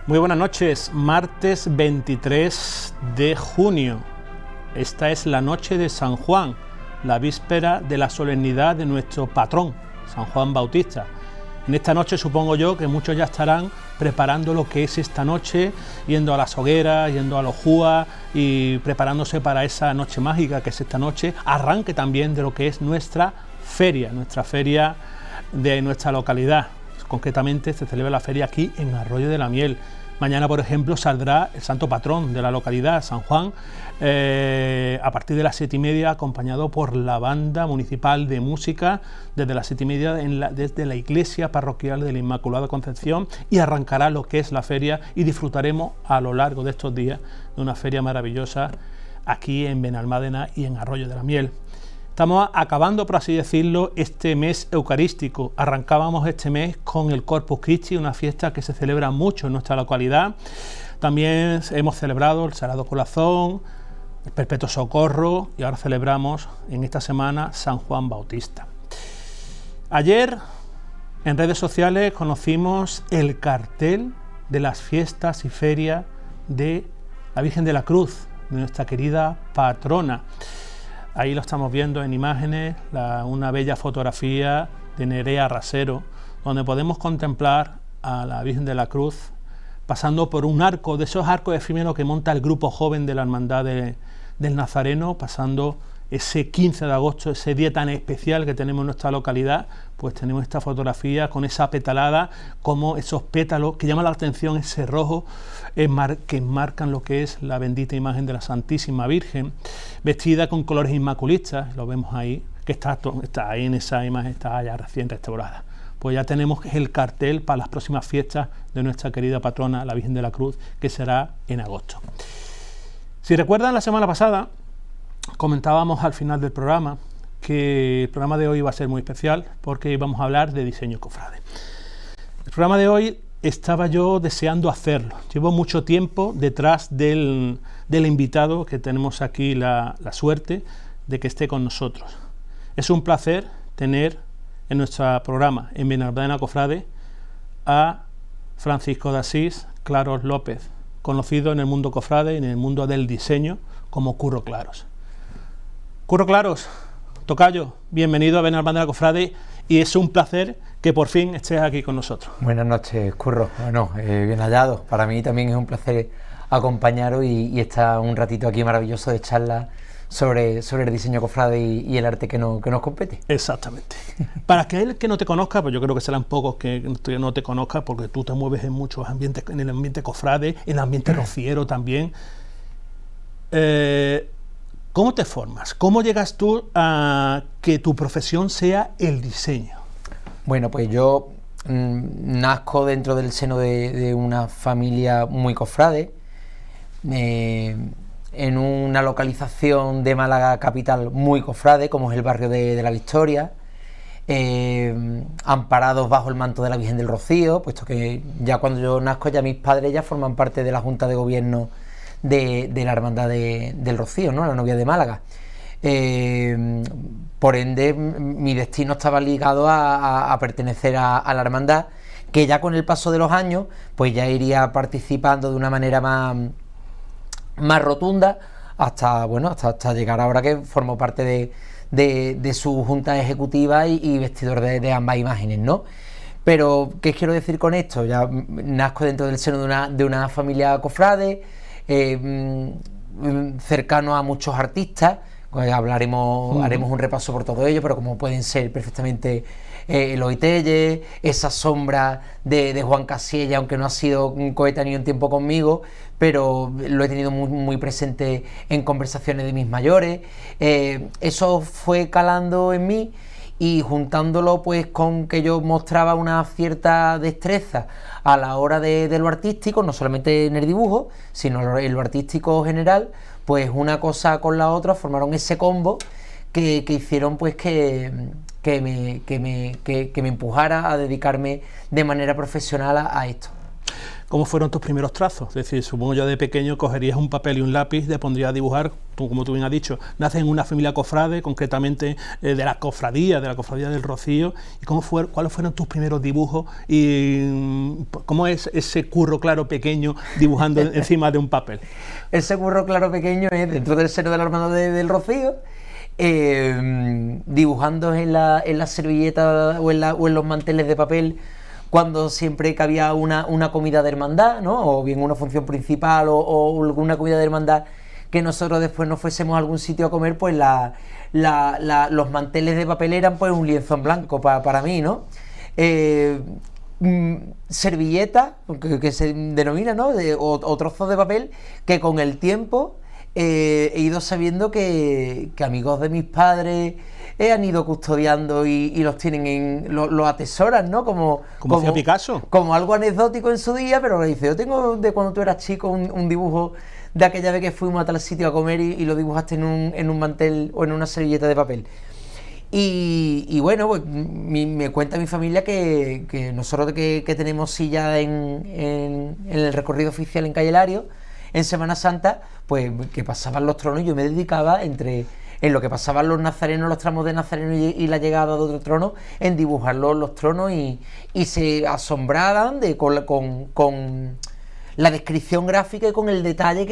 Muy buenas noches, martes 23 de junio. Esta es la noche de San Juan, la víspera de la solemnidad de nuestro patrón, San Juan Bautista. En esta noche supongo yo que muchos ya estarán preparando lo que es esta noche, yendo a las hogueras, yendo a los júas y preparándose para esa noche mágica que es esta noche, arranque también de lo que es nuestra feria de nuestra localidad. Concretamente se celebra la feria aquí en Arroyo de la Miel. Mañana, por ejemplo, saldrá el santo patrón de la localidad, San Juan, a partir de las 7:30, acompañado por la banda municipal de música, desde las 7:30 desde la iglesia parroquial de la Inmaculada Concepción, y arrancará lo que es la feria y disfrutaremos a lo largo de estos días de una feria maravillosa aquí en Benalmádena y en Arroyo de la Miel. Estamos acabando, por así decirlo, este mes eucarístico. Arrancábamos este mes con el Corpus Christi, una fiesta que se celebra mucho en nuestra localidad. También hemos celebrado el Sagrado Corazón, el Perpetuo Socorro, y ahora celebramos en esta semana San Juan Bautista. Ayer en redes sociales conocimos el cartel de las fiestas y ferias de la Virgen de la Cruz, de nuestra querida patrona. Ahí lo estamos viendo en imágenes, una bella fotografía de Nerea Rasero, donde podemos contemplar a la Virgen de la Cruz pasando por un arco, de esos arcos efímeros que monta el grupo joven de la Hermandad del Nazareno, pasando ese 15 de agosto, ese día tan especial que tenemos en nuestra localidad. Pues tenemos esta fotografía con esa petalada, como esos pétalos que llaman la atención, ese rojo que marcan lo que es la bendita imagen de la Santísima Virgen, vestida con colores inmaculistas. Lo vemos ahí, que está ahí en esa imagen, está ya recién restaurada. Pues ya tenemos el cartel para las próximas fiestas de nuestra querida patrona, la Virgen de la Cruz, que será en agosto. Si recuerdan, la semana pasada comentábamos al final del programa que el programa de hoy va a ser muy especial porque íbamos a hablar de diseño cofrade. El programa de hoy estaba yo deseando hacerlo. Llevo mucho tiempo detrás del invitado que tenemos aquí la suerte de que esté con nosotros. Es un placer tener en nuestro programa, en Benalmádena Cofrade, a Francisco de Asís Claros López, conocido en el mundo cofrade y en el mundo del diseño como Curro Claros. Curro Claros, tocayo, bienvenido a Benalmádena Cofrade, y es un placer que por fin estés aquí con nosotros. Buenas noches, Curro. Bueno, bien hallado. Para mí también es un placer acompañaros y estar un ratito aquí maravilloso de charla sobre el diseño cofrade y el arte que nos compete. Exactamente. Para aquel que no te conozca, pues yo creo que serán pocos que no te conozcan, porque tú te mueves en muchos ambientes, en el ambiente cofrade, en el ambiente rociero también. ¿Cómo te formas? ¿Cómo llegas tú a que tu profesión sea el diseño? Bueno, pues yo nazco dentro del seno de una familia muy cofrade, en una localización de Málaga capital muy cofrade, como es el barrio de la Victoria, amparados bajo el manto de la Virgen del Rocío, puesto que ya cuando yo nazco ya mis padres ya forman parte de la Junta de Gobierno de la Hermandad del Rocío, ¿no? La Novia de Málaga. Por ende, mi destino estaba ligado a pertenecer a la hermandad, que ya con el paso de los años, pues ya iría participando de una manera más rotunda, hasta llegar ahora que formo parte de su junta ejecutiva y vestidor de ambas imágenes, ¿no? Pero, ¿qué quiero decir con esto? Ya nazco dentro del seno de una familia cofrade, cercano a muchos artistas. Haremos un repaso por todo ello, pero como pueden ser perfectamente Eloy Tellez, esa sombra de Juan Casiella, aunque no ha sido un coetáneo en tiempo conmigo, pero lo he tenido muy, muy presente en conversaciones de mis mayores. Eso fue calando en mí, y juntándolo pues con que yo mostraba una cierta destreza a la hora de lo artístico, no solamente en el dibujo, sino en lo artístico general, pues una cosa con la otra formaron ese combo que hicieron pues que me empujara a dedicarme de manera profesional a esto. ¿Cómo fueron tus primeros trazos? Es decir, supongo yo de pequeño cogerías un papel y un lápiz, te pondrías a dibujar, tú, como tú bien has dicho, naces en una familia cofrade, concretamente de la cofradía del Rocío, y ¿cuáles fueron tus primeros dibujos y cómo es ese curro claro pequeño dibujando encima de un papel? Ese curro claro pequeño es dentro del seno de la hermandad del Rocío, dibujando en la servilleta o en los manteles de papel, cuando siempre que había una comida de hermandad, ¿no? O bien una función principal o alguna comida de hermandad que nosotros después nos fuésemos a algún sitio a comer, pues los manteles de papel eran pues un lienzo en blanco para mí, ¿no? Servilleta, que se denomina, ¿no? O trozos de papel que con el tiempo he ido sabiendo que amigos de mis padres han ido custodiando y los tienen los atesoran, ¿no? Como hacía Picasso. Como algo anecdótico en su día, pero le dice, yo tengo de cuando tú eras chico un dibujo de aquella vez que fuimos a tal sitio a comer y lo dibujaste en un mantel o en una servilleta de papel. Y bueno, pues me cuenta mi familia que nosotros que tenemos silla en el recorrido oficial en Calle Lario, en Semana Santa, pues que pasaban los tronos, yo me dedicaba en lo que pasaban los nazarenos, los tramos de nazareno y la llegada de otro trono, en dibujar los tronos y se asombraban con la descripción gráfica y con el detalle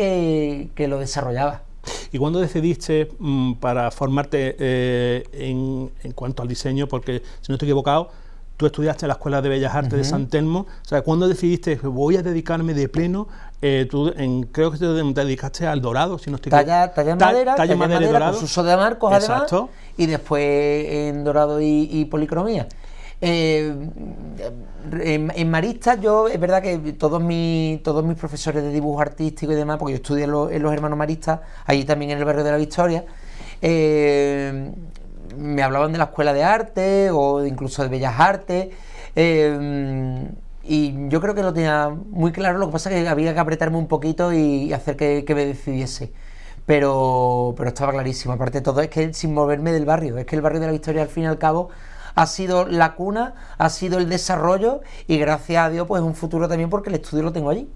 que lo desarrollaba. ¿Y cuándo decidiste para formarte en cuanto al diseño? Porque, si no estoy equivocado, tú estudiaste en la Escuela de Bellas Artes de San Telmo. O sea, ¿cuándo decidiste voy a dedicarme de pleno? Creo que te dedicaste al dorado, si no estoy equivocado. Talla en madera dorado, con su uso de marcos, además. Exacto. Y después en dorado y policromía. En Maristas, es verdad que todos mis profesores de dibujo artístico y demás, porque yo estudié en los Hermanos Maristas, allí también en el barrio de la Victoria, me hablaban de la Escuela de Arte o incluso de Bellas Artes, y yo creo que lo tenía muy claro. Lo que pasa es que había que apretarme un poquito y hacer que me decidiese, pero estaba clarísimo. Aparte de todo, es que sin moverme del barrio, es que el barrio de la Victoria, al fin y al cabo, ha sido la cuna, ha sido el desarrollo, y gracias a Dios pues un futuro también, porque el estudio lo tengo allí.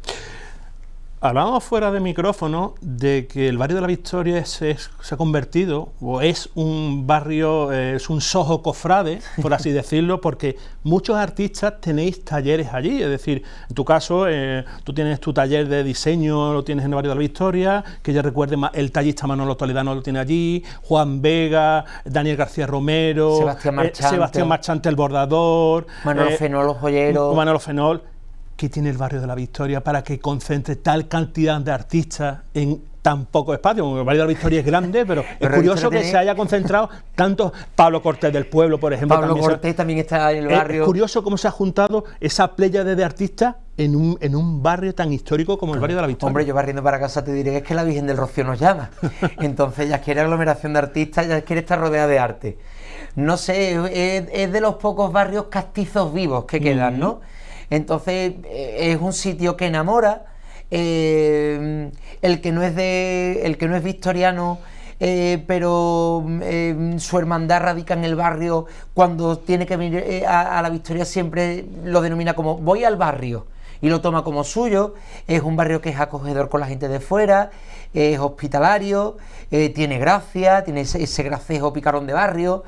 Hablábamos fuera de micrófono de que el barrio de la Victoria se ha convertido, o es un barrio, es un Soho cofrade, por así decirlo, porque muchos artistas tenéis talleres allí. Es decir, en tu caso, tú tienes tu taller de diseño, lo tienes en el barrio de la Victoria, que ya recuerde, el tallista Manolo Toledano lo tiene allí, Juan Vega, Daniel García Romero, Sebastián Marchante el bordador, Manolo Fenol, los joyeros. Manolo Fenol. ¿Qué tiene el barrio de la Victoria para que concentre tal cantidad de artistas en tan poco espacio? Porque el barrio de la Victoria es grande, pero es curioso que se haya concentrado tanto. Pablo Cortés del Pueblo, por ejemplo. Pablo Cortés también está en el barrio. Es curioso cómo se ha juntado esa pléyade de artistas en un barrio tan histórico como el barrio de la Victoria. Hombre, yo barriendo para casa te diré que es que la Virgen del Rocío nos llama. Entonces ya quiere aglomeración de artistas, ya quiere estar rodeada de arte. No sé, es de los pocos barrios castizos vivos que quedan, ¿no? Entonces es un sitio que enamora. El que no es victoriano, pero su hermandad radica en el barrio, cuando tiene que venir a la Victoria, siempre lo denomina como voy al barrio y lo toma como suyo. Es un barrio que es acogedor con la gente de fuera, es hospitalario, tiene gracia, tiene ese gracejo picarón de barrio,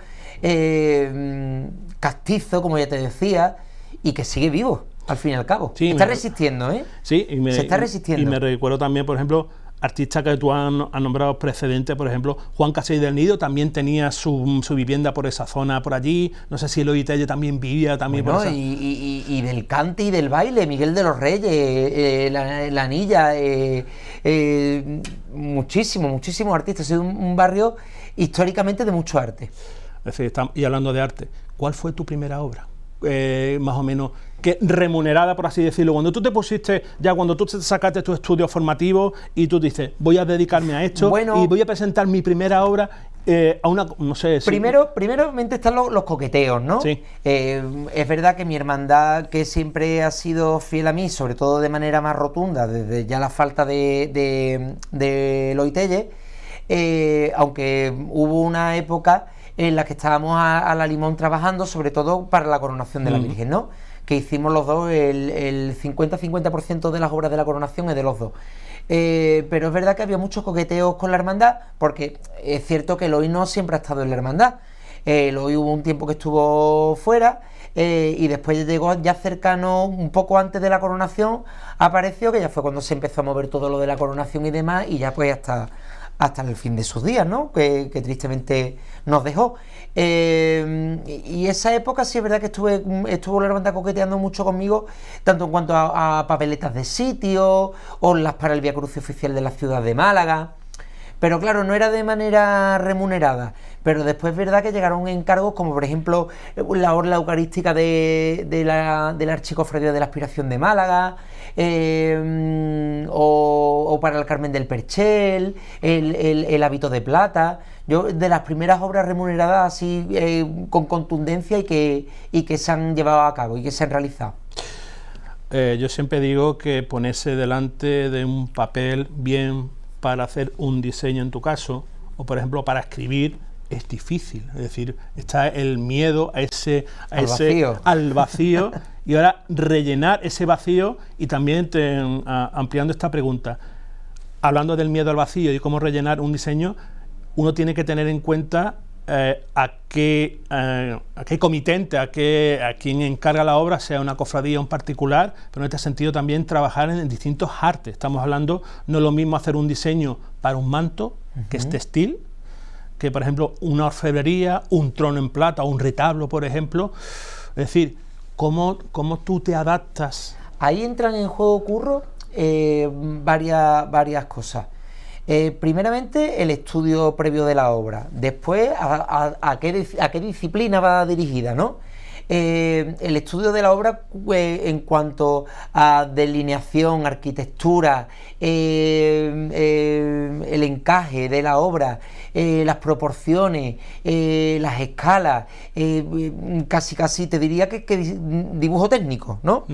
castizo, como ya te decía, y que sigue vivo, al fin y al cabo. Sí, está resistiendo, ¿eh? Sí, se está resistiendo. Y me recuerdo también, por ejemplo, artistas que tú has nombrado precedentes, por ejemplo, Juan Casey del Nido también tenía su vivienda por esa zona, por allí. No sé si Eloy Telle también vivía también por esa... y del cante y del baile, Miguel de los Reyes, la Anilla, muchísimos artistas. Ha sido un barrio históricamente de mucho arte. Es decir, y hablando de arte, ¿cuál fue tu primera obra? Más o menos, que remunerada, por así decirlo, cuando tú te pusiste, ya cuando tú sacaste tu estudio formativo y tú dices, voy a dedicarme a esto, y voy a presentar mi primera obra a una, no sé... Primeramente están los coqueteos, ¿no? Sí. Es verdad que mi hermandad, que siempre ha sido fiel a mí, sobre todo de manera más rotunda, desde ya la falta de Eloy Telle, aunque hubo una época en la que estábamos a la limón trabajando, sobre todo para la coronación de la Virgen, ¿no? que hicimos los dos, el 50-50% de las obras de la coronación es de los dos. Pero es verdad que había muchos coqueteos con la hermandad, porque es cierto que Eloy no siempre ha estado en la hermandad. Eloy hubo un tiempo que estuvo fuera, y después llegó ya cercano, un poco antes de la coronación, apareció, que ya fue cuando se empezó a mover todo lo de la coronación y demás, y ya pues hasta el fin de sus días, ¿no? Que tristemente nos dejó. Y esa época sí es verdad que estuvo la hermandad coqueteando mucho conmigo, tanto en cuanto a papeletas de sitio, o las para el Vía Crucis oficial de la ciudad de Málaga. Pero claro, no era de manera remunerada. Pero después es verdad que llegaron encargos como por ejemplo la orla eucarística de la Archicofradía de la Aspiración de Málaga, o para el Carmen del Perchel, el hábito de plata. Yo, de las primeras obras remuneradas así con contundencia y que se han llevado a cabo y que se han realizado. Yo siempre digo que ponerse delante de un papel bien para hacer un diseño en tu caso, o por ejemplo para escribir, es difícil. Es decir, está el miedo al vacío y ahora rellenar ese vacío. Y también ampliando esta pregunta, hablando del miedo al vacío y cómo rellenar un diseño, uno tiene que tener en cuenta a qué comitente, a quien encarga la obra, sea una cofradía o un particular, pero en este sentido también trabajar en distintos artes. Estamos hablando, no es lo mismo hacer un diseño para un manto, que es textil, que por ejemplo una orfebrería, un trono en plata o un retablo, por ejemplo. Es decir, ¿cómo tú te adaptas? Ahí entran en juego, Curro, varias cosas. Primeramente, el estudio previo de la obra. Después, a qué disciplina va dirigida, ¿no? El estudio de la obra en cuanto a delineación, arquitectura, el encaje de la obra, las proporciones, las escalas, casi te diría que dibujo técnico, ¿no?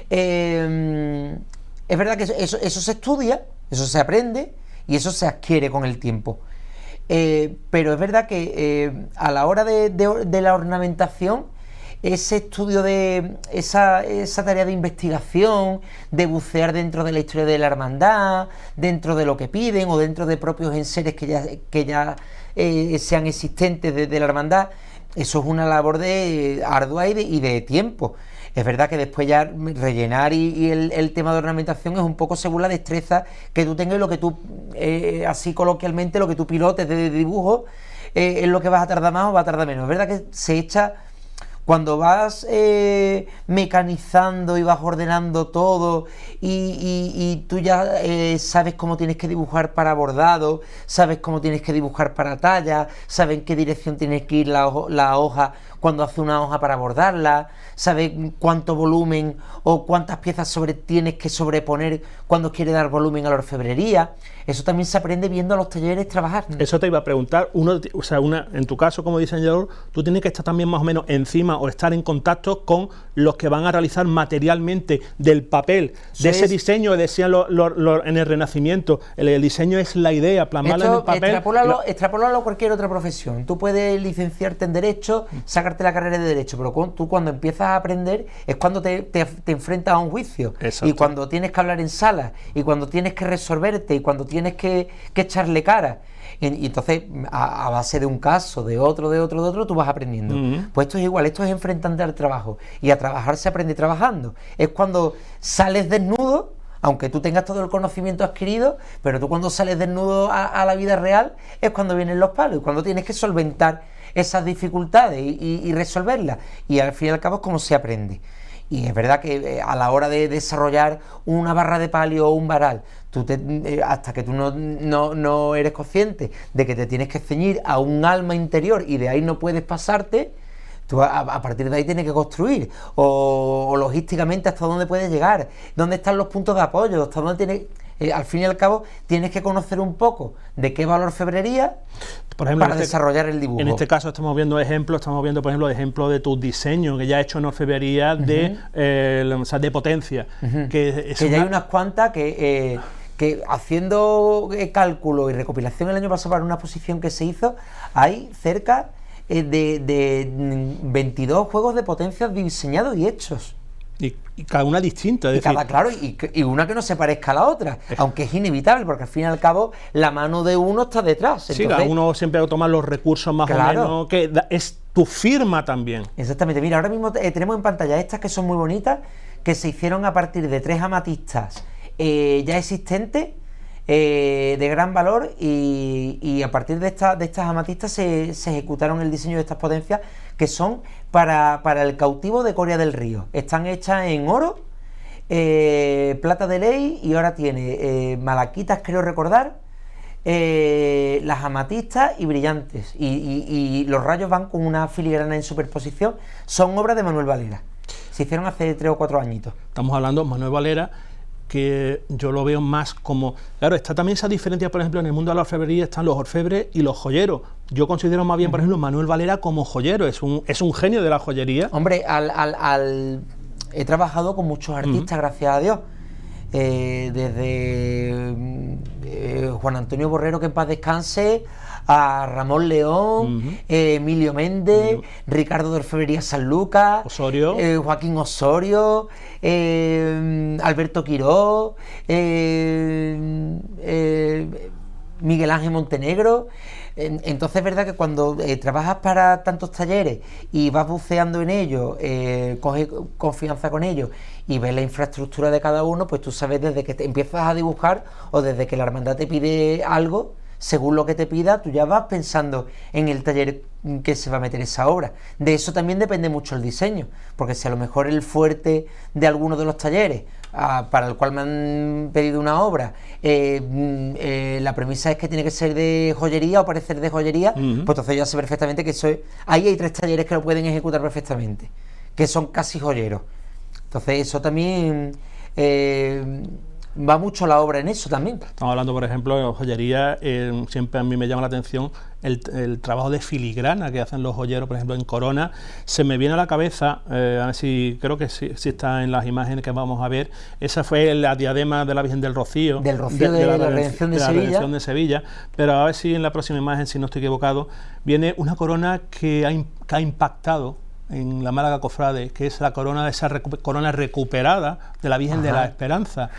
Es verdad que eso se estudia, eso se aprende, y eso se adquiere con el tiempo. Pero es verdad que a la hora de la ornamentación, ese estudio de esa tarea de investigación, de bucear dentro de la historia de la hermandad, dentro de lo que piden o dentro de propios enseres que ya sean existentes de la hermandad, eso es una labor ardua y de tiempo. Es verdad que después ya rellenar y el tema de ornamentación es un poco según la destreza que tú tengas y lo que tú, así coloquialmente, lo que tú pilotes de dibujo, es lo que vas a tardar más o va a tardar menos. Es verdad que se echa, cuando vas mecanizando y vas ordenando todo y tú ya sabes cómo tienes que dibujar para bordado, sabes cómo tienes que dibujar para talla, sabes en qué dirección tienes que ir la hoja cuando hace una hoja para bordarla, sabes cuánto volumen o cuántas piezas tienes que sobreponer cuando quieres dar volumen a la orfebrería. Eso también se aprende viendo a los talleres trabajar. Eso te iba a preguntar. En tu caso como diseñador, tú tienes que estar también más o menos encima o estar en contacto con los que van a realizar materialmente del papel, de ese diseño que decían en el Renacimiento. El diseño es la idea, plasmarla en el papel. Extrapolarlo a cualquier otra profesión. Tú puedes licenciarte en Derecho, sacarte la carrera de Derecho, pero tú cuando empiezas a aprender es cuando te enfrentas a un juicio. Exacto. Y cuando tienes que hablar en sala, y cuando tienes que resolverte, y cuando tienes que echarle cara. Y entonces, a base de un caso, de otro, tú vas aprendiendo. Pues esto es igual, esto es enfrentarte al trabajo. Y a trabajar se aprende trabajando. Es cuando sales desnudo, aunque tú tengas todo el conocimiento adquirido, pero tú cuando sales desnudo a la vida real, es cuando vienen los palos, y cuando tienes que solventar esas dificultades y resolverlas. Y al fin y al cabo es como se aprende. Y es verdad que a la hora de desarrollar una barra de palio o un varal, hasta que tú no eres consciente de que te tienes que ceñir a un alma interior y de ahí no puedes pasarte, tú a partir de ahí tienes que construir, o logísticamente hasta dónde puedes llegar, dónde están los puntos de apoyo, hasta dónde tienes... al fin y al cabo tienes que conocer un poco de qué va la orfebrería, por ejemplo, para desarrollar el dibujo. En este caso estamos viendo por ejemplo ejemplos de tus diseños que ya he hecho en orfebrería de potencia. Que ya hay unas cuantas que haciendo cálculo y recopilación el año pasado para una exposición que se hizo, hay cerca de 22 juegos de potencias diseñados y hechos. Y cada una distinta. Es decir, Claro, y una que no se parezca a la otra, aunque es inevitable, porque al fin y al cabo la mano de uno está detrás. Sí, cada uno siempre va a tomar los recursos más o menos, que es tu firma también. Exactamente. Mira, ahora mismo tenemos en pantalla estas que son muy bonitas, que se hicieron a partir de 3 amatistas ya existentes, de gran valor, y a partir de estas amatistas se ejecutaron el diseño de estas potencias, que son para el cautivo de Coria del Río. Están hechas en oro, plata de ley, y ahora tiene malaquitas, creo recordar, las amatistas y brillantes, y los rayos van con una filigrana en superposición. Son obras de Manuel Valera, se hicieron hace 3 o 4 añitos. Estamos hablando de Manuel Valera, que yo lo veo más como... Claro, está también esa diferencia, por ejemplo, en el mundo de la orfebrería están los orfebres y los joyeros. Yo considero más bien, por ejemplo, Manuel Valera como joyero, es un genio de la joyería. Hombre, he trabajado con muchos artistas, gracias a Dios. Desde Juan Antonio Borrero, que en paz descanse, a Ramón León, Emilio Méndez, Ricardo de Orfebrería San Lucas, Osorio, Joaquín Osorio, Alberto Quirós, Miguel Ángel Montenegro. Entonces es verdad que cuando trabajas para tantos talleres y vas buceando en ellos, coges confianza con ellos y ves la infraestructura de cada uno, pues tú sabes desde que te empiezas a dibujar o desde que la hermandad te pide algo, según lo que te pida, tú ya vas pensando en el taller que se va a meter esa obra. De eso también depende mucho el diseño, porque si a lo mejor el fuerte de alguno de los talleres para el cual me han pedido una obra, la premisa es que tiene que ser de joyería o parecer de joyería, pues entonces ya sé perfectamente que ahí hay 3 talleres que lo pueden ejecutar perfectamente, que son casi joyeros. Entonces eso también va mucho la obra en eso también. Estamos hablando, por ejemplo, de joyería, siempre a mí me llama la atención el trabajo de filigrana que hacen los joyeros, por ejemplo, en Corona. Se me viene a la cabeza, a ver si creo que sí está en las imágenes que vamos a ver, esa fue la diadema de la Virgen del Rocío. Del Rocío de la Redención de Sevilla. Pero a ver si en la próxima imagen, si no estoy equivocado, viene una corona que ha impactado en la Málaga Cofrade, que es la corona, esa corona recuperada de la Virgen de la Esperanza.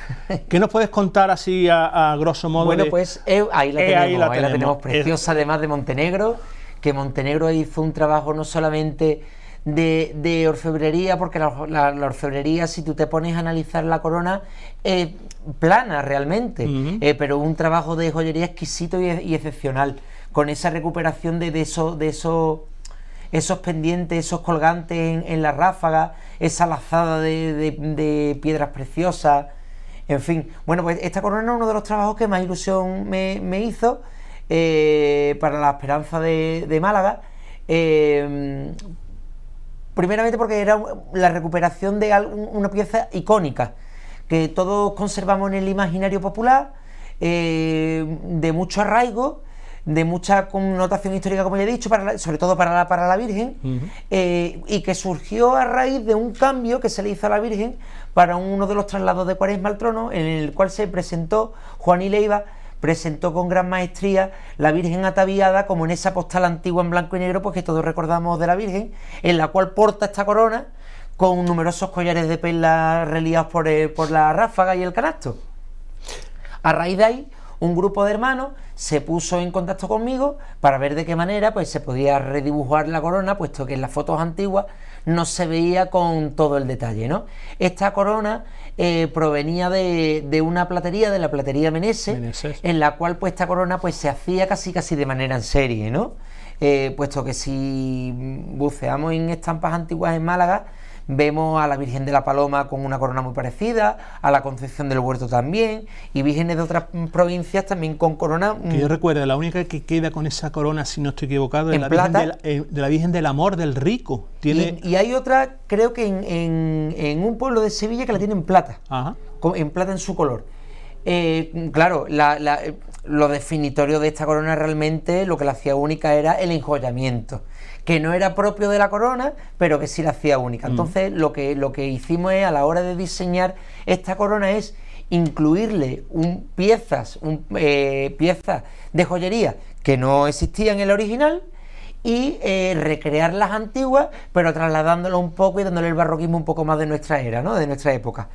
¿Qué nos puedes contar así a grosso modo? Bueno, pues ahí la tenemos, preciosa, además de Montenegro, que Montenegro hizo un trabajo no solamente de orfebrería, porque la orfebrería, si tú te pones a analizar la corona, plana realmente, pero un trabajo de joyería exquisito y excepcional, con esa recuperación de esos pendientes, esos colgantes en la ráfaga, esa lazada de piedras preciosas, en fin. Bueno, pues esta corona es uno de los trabajos que más ilusión me hizo para la Esperanza de Málaga, primeramente porque era la recuperación de una pieza icónica que todos conservamos en el imaginario popular, de mucho arraigo, de mucha connotación histórica, como ya he dicho, sobre todo para la Virgen, y que surgió a raíz de un cambio que se le hizo a la Virgen para uno de los traslados de Cuaresma al trono, en el cual se presentó Juan y Leiva, presentó con gran maestría la Virgen ataviada, como en esa postal antigua en blanco y negro, pues que todos recordamos de la Virgen, en la cual porta esta corona con numerosos collares de perlas reliados por la ráfaga y el canasto. A raíz de ahí, un grupo de hermanos se puso en contacto conmigo para ver de qué manera pues se podía redibujar la corona, puesto que en las fotos antiguas no se veía con todo el detalle, ¿no? Esta corona provenía de una platería, de la platería Meneses, en la cual pues esta corona pues se hacía casi de manera en serie, ¿no? Puesto que si buceamos en estampas antiguas en Málaga, vemos a la Virgen de la Paloma con una corona muy parecida, a la Concepción del Huerto también, y vírgenes de otras provincias también con corona. Que yo recuerdo, la única que queda con esa corona, si no estoy equivocado, es la Virgen de la Virgen del Amor del Rico. Y hay otra, creo que en un pueblo de Sevilla, que la tiene en plata, en plata en su color. Claro, lo definitorio de esta corona realmente, lo que la hacía única era el enjollamiento, que no era propio de la corona, pero que sí la hacía única. Entonces lo que hicimos es, a la hora de diseñar esta corona, es incluirle piezas de joyería que no existían en el original, y recrear las antiguas, pero trasladándolo un poco y dándole el barroquismo un poco más de nuestra era, ¿no? De nuestra época,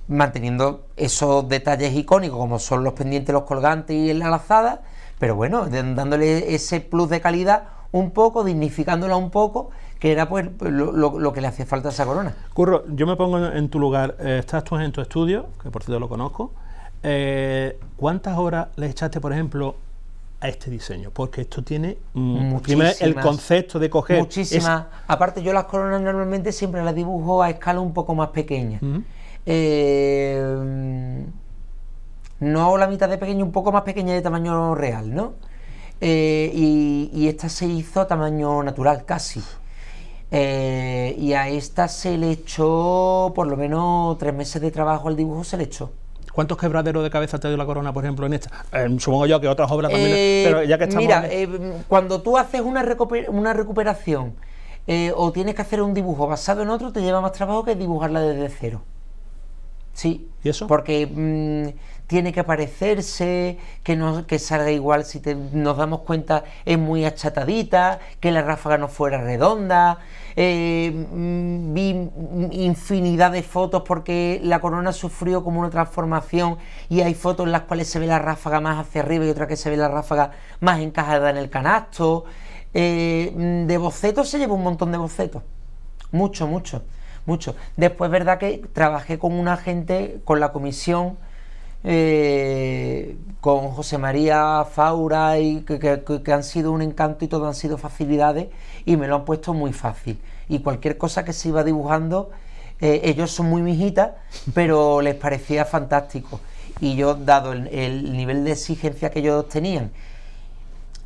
manteniendo esos detalles icónicos como son los pendientes, los colgantes y la lazada, pero bueno, dándole ese plus de calidad un poco, dignificándola un poco, que era pues lo que le hacía falta a esa corona. Curro, yo me pongo en tu lugar, estás tú en tu estudio, que por cierto lo conozco, ¿cuántas horas le echaste, por ejemplo, a este diseño? Porque esto tiene primero el concepto de coger... Muchísimas. Aparte, yo las coronas normalmente siempre las dibujo a escala un poco más pequeña. No la mitad de pequeño, un poco más pequeña de tamaño real, ¿no? Y esta se hizo a tamaño natural, casi. Y a esta se le echó por lo menos 3 meses de trabajo al dibujo, se le echó. ¿Cuántos quebraderos de cabeza te dio la corona, por ejemplo, en esta? Supongo yo que otras obras también, pero ya que estamos... Mira, cuando tú haces una recuperación o tienes que hacer un dibujo basado en otro, te lleva más trabajo que dibujarla desde cero. Sí. ¿Y eso? Porque tiene que parecerse, que salga igual, si nos damos cuenta es muy achatadita, que la ráfaga no fuera redonda. Vi infinidad de fotos porque la corona sufrió como una transformación y hay fotos en las cuales se ve la ráfaga más hacia arriba y otra que se ve la ráfaga más encajada en el canasto. De bocetos se llevó un montón de bocetos, mucho. Después verdad que trabajé con una gente, con la comisión, con José María Faura, y que han sido un encanto y todo han sido facilidades y me lo han puesto muy fácil, y cualquier cosa que se iba dibujando, ellos son muy mijitas, pero les parecía fantástico, y yo, dado el nivel de exigencia que ellos tenían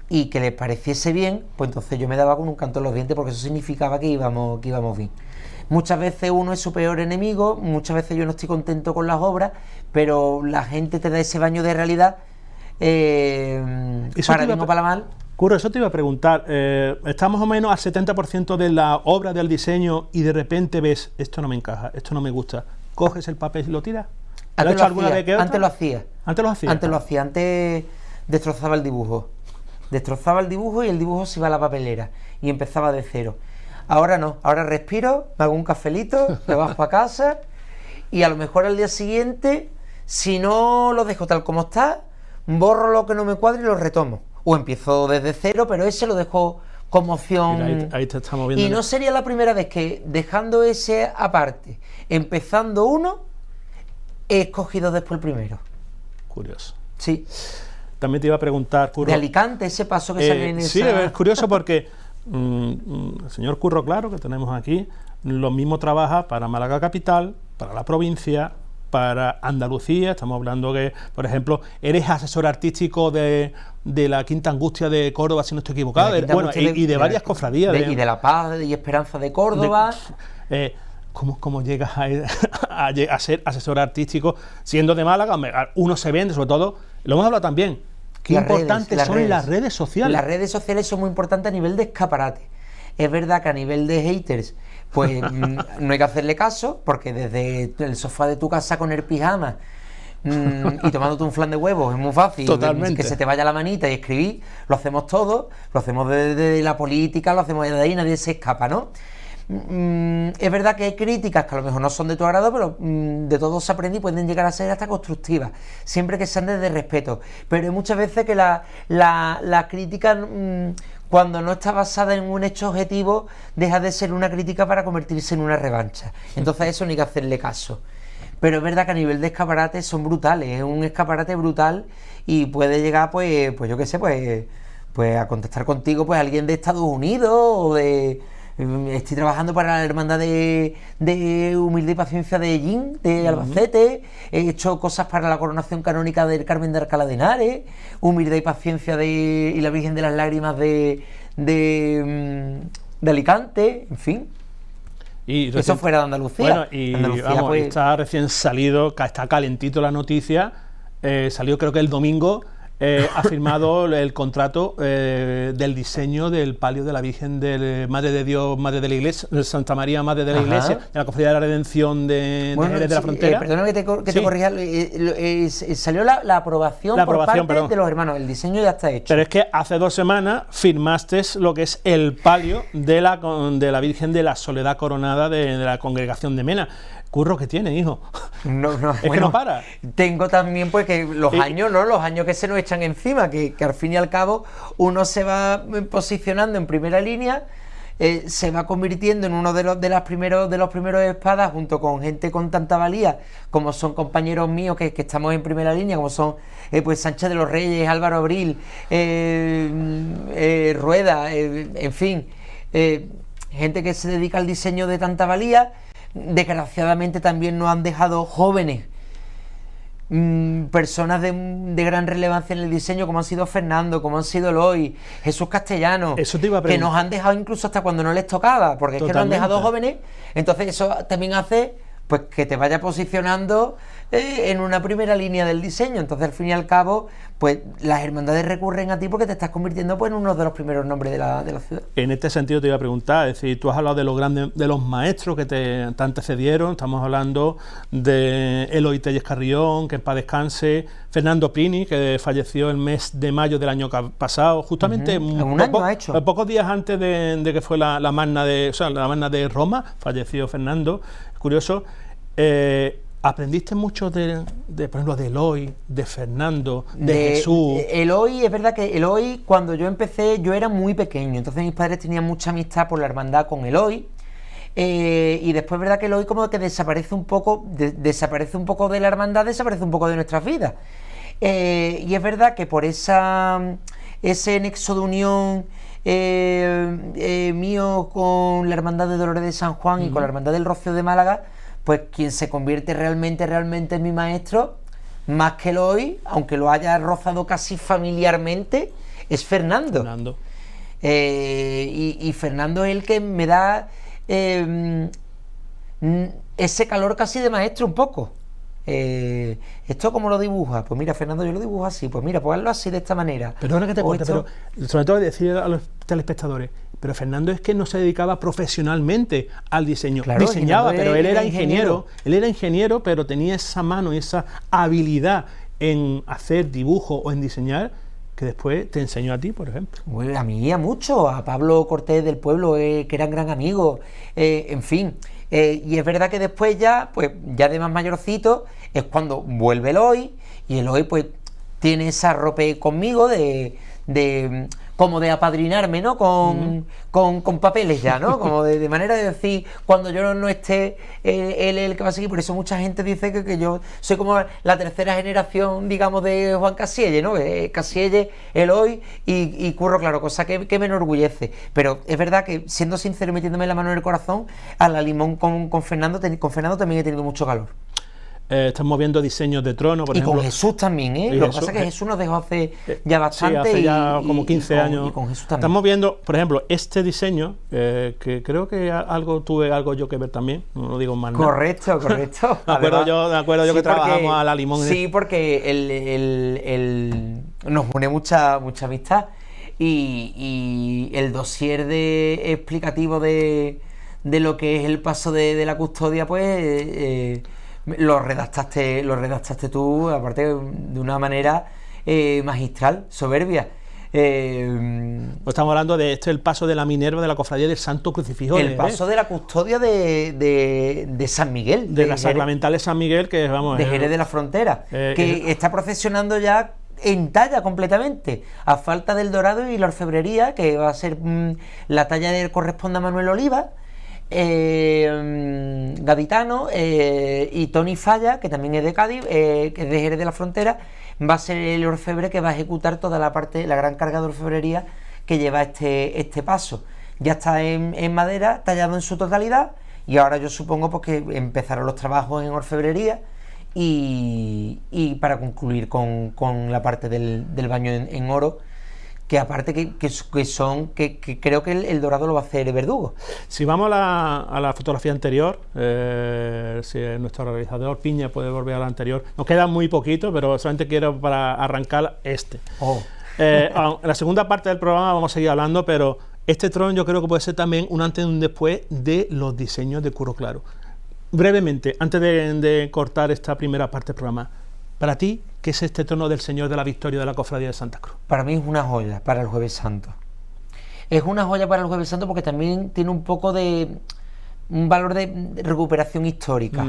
y que les pareciese bien, pues entonces yo me daba con un canto en los dientes, porque eso significaba que íbamos bien. Muchas veces uno es su peor enemigo, muchas veces yo no estoy contento con las obras, pero la gente te da ese baño de realidad, para bien o para mal. Curro, eso te iba a preguntar, estás más o menos al 70% de la obra, del diseño, y de repente ves, esto no me encaja, esto no me gusta, coges el papel y lo tiras. Antes lo hacía. Antes destrozaba el dibujo y el dibujo se iba a la papelera y empezaba de cero. Ahora no, ahora respiro, me hago un cafelito, me bajo a casa y a lo mejor al día siguiente, si no lo dejo tal como está, borro lo que no me cuadre y lo retomo. O empiezo desde cero, pero ese lo dejo como opción. Mira, ahí te estamos viendo. Y no sería la primera vez que, dejando ese aparte, empezando uno, he escogido después el primero. Curioso. Sí. También te iba a preguntar, Curro. De Alicante, ese paso que sale en esa... Sí, es curioso porque el señor Curro Claro, que tenemos aquí, lo mismo trabaja para Málaga Capital, para la provincia, para Andalucía. Estamos hablando que, por ejemplo, eres asesor artístico de la Quinta Angustia de Córdoba, si no estoy equivocado, y de varias cofradías. Y de La Paz y Esperanza de Córdoba. ¿Cómo llegas a ser asesor artístico siendo de Málaga? Uno se vende, sobre todo, lo hemos hablado también, qué importantes son las redes sociales. Las redes sociales son muy importantes a nivel de escaparate. Es verdad que a nivel de haters, pues no hay que hacerle caso, porque desde el sofá de tu casa con el pijama y tomándote un flan de huevos es muy fácil. Totalmente. Que se te vaya la manita y escribir, lo hacemos todos, lo hacemos desde la política, lo hacemos desde ahí, nadie se escapa, ¿no? Es verdad que hay críticas que a lo mejor no son de tu agrado, pero de todo se aprende y pueden llegar a ser hasta constructivas, siempre que sean desde respeto. Pero hay muchas veces que la crítica, cuando no está basada en un hecho objetivo, deja de ser una crítica para convertirse en una revancha. Entonces eso no hay que hacerle caso. Pero es verdad que a nivel de escaparate son brutales, es un escaparate brutal y puede llegar, pues yo qué sé, pues a contestar contigo pues alguien de Estados Unidos o de... Estoy trabajando para la hermandad de Humildad y Paciencia de Ellín, de Albacete. He hecho cosas para la coronación canónica del Carmen de Alcalá de Henares, Humildad y Paciencia y la Virgen de las Lágrimas de Alicante, en fin. Y eso fuera de Andalucía. Bueno, y Andalucía, vamos, pues, está recién salido, está calentito la noticia, salió creo que el domingo, ha firmado el contrato del diseño del palio de la Virgen de Madre de Dios, Madre de la Iglesia, de Santa María, Madre de la Iglesia, de la Cofradía de la Redención de Jerez de la Frontera. Perdona que te corrija, salió la aprobación por parte de los hermanos, el diseño ya está hecho. Pero es que hace 2 semanas firmaste lo que es el palio de la Virgen de la Soledad Coronada de la Congregación de Mena. Curro que tiene, hijo. No, es que no para. Tengo también pues que los años que se nos echan encima, que al fin y al cabo uno se va posicionando en primera línea, se va convirtiendo en uno de los primeros espadas, junto con gente con tanta valía, como son compañeros míos que estamos en primera línea, como son pues Sánchez de los Reyes, Álvaro Abril, Rueda, en fin, gente que se dedica al diseño de tanta valía. Desgraciadamente también nos han dejado jóvenes, personas de gran relevancia en el diseño, como han sido Fernando, como han sido Eloy, Jesús Castellano, que nos han dejado incluso hasta cuando no les tocaba, porque es que nos han dejado jóvenes. Entonces eso también hace pues que te vaya posicionando en una primera línea del diseño. Entonces al fin y al cabo pues las hermandades recurren a ti porque te estás convirtiendo pues en uno de los primeros nombres de la ciudad. En este sentido te iba a preguntar, es decir, tú has hablado de los grandes, de los maestros que te antecedieron. Estamos hablando de Eloy Telles Carrión, que en paz descanse, Fernando Prini, que falleció el mes de mayo del año pasado, justamente pocos días antes de que fue la magna de Roma, falleció Fernando. Curioso. ¿Aprendiste mucho de por ejemplo, de Eloy, de Fernando, de Jesús? Eloy, es verdad que Eloy, cuando yo empecé, yo era muy pequeño, entonces mis padres tenían mucha amistad por la hermandad con Eloy, y después es verdad que Eloy como que desaparece un poco de la hermandad, desaparece un poco de nuestras vidas, y es verdad que por ese nexo de unión mío con la hermandad de Dolores de San Juan y con la hermandad del Rocío de Málaga, pues quien se convierte realmente en mi maestro, más que Eloy, aunque lo haya rozado casi familiarmente, es Fernando. Y Fernando es el que me da ese calor casi de maestro un poco. ¿Esto cómo lo dibujas? Pues mira, Fernando, yo lo dibujo así. Pues mira, pues hazlo así, de esta manera. Perdona que te corte, pero sobre todo decir a los telespectadores, pero Fernando es que no se dedicaba profesionalmente al diseño. Claro, diseñaba, pero él era ingeniero. Él era ingeniero, pero tenía esa mano y esa habilidad en hacer dibujo o en diseñar, que después te enseñó a ti, por ejemplo. A mí, a mucho, a Pablo Cortés del Pueblo, que eran gran amigos, en fin. Y es verdad que después ya de más mayorcito, es cuando vuelve Eloy, y Eloy pues tiene esa ropa conmigo como de apadrinarme, ¿no? Con papeles ya, ¿no? Como de manera de decir, cuando yo no esté, él es el que va a seguir. Por eso mucha gente dice que yo soy como la tercera generación, digamos, de Juan Casielle, ¿no? Casielle, Eloy y Curro, claro, cosa que me enorgullece. Pero es verdad que, siendo sincero y metiéndome la mano en el corazón, a la limón con Fernando también he tenido mucho calor. Estamos viendo diseños de trono, por ejemplo. Y con Jesús también, ¿eh? Lo que pasa es que Jesús nos dejó hace ya bastante. Sí, hace ya como 15 años. Y con Jesús también. Estamos viendo, por ejemplo, este diseño, que creo que tuve algo yo que ver también, no lo digo más nada. Correcto. Me acuerdo yo que trabajamos a la limón. Sí, porque nos une mucha amistad. Y el dossier explicativo de lo que es el paso de la custodia, pues... Lo redactaste tú, aparte de una manera magistral, soberbia. Estamos hablando de el paso de la Minerva de la Cofradía del Santo Crucifijo. El paso de la custodia de San Miguel. De la Sacramental de San Miguel, que vamos... De Jerez de la Frontera, que está procesionando ya en talla completamente, a falta del dorado y la orfebrería, que va a ser la talla que corresponde a Manuel Oliva, gaditano, y Tony Falla, que también es de Cádiz, que es de Jerez de la Frontera, va a ser el orfebre que va a ejecutar toda la gran carga de orfebrería que lleva este paso. Ya está en madera, tallado en su totalidad, y ahora yo supongo pues, que empezarán los trabajos en orfebrería y para concluir con la parte del baño en oro, que aparte que creo que el dorado lo va a hacer Verdugo. Si vamos a la fotografía anterior, si nuestro realizador Piña puede volver a la anterior, nos queda muy poquito, pero solamente quiero para arrancar este. En la segunda parte del programa vamos a seguir hablando, pero este trono yo creo que puede ser también un antes y un después de los diseños de Curro Claro. Brevemente, antes de cortar esta primera parte del programa, para ti, ¿qué es este trono del Señor de la Victoria de la Cofradía de Santa Cruz? Para mí es una joya para el Jueves Santo. Es una joya para el Jueves Santo porque también tiene un poco de un valor de recuperación histórica.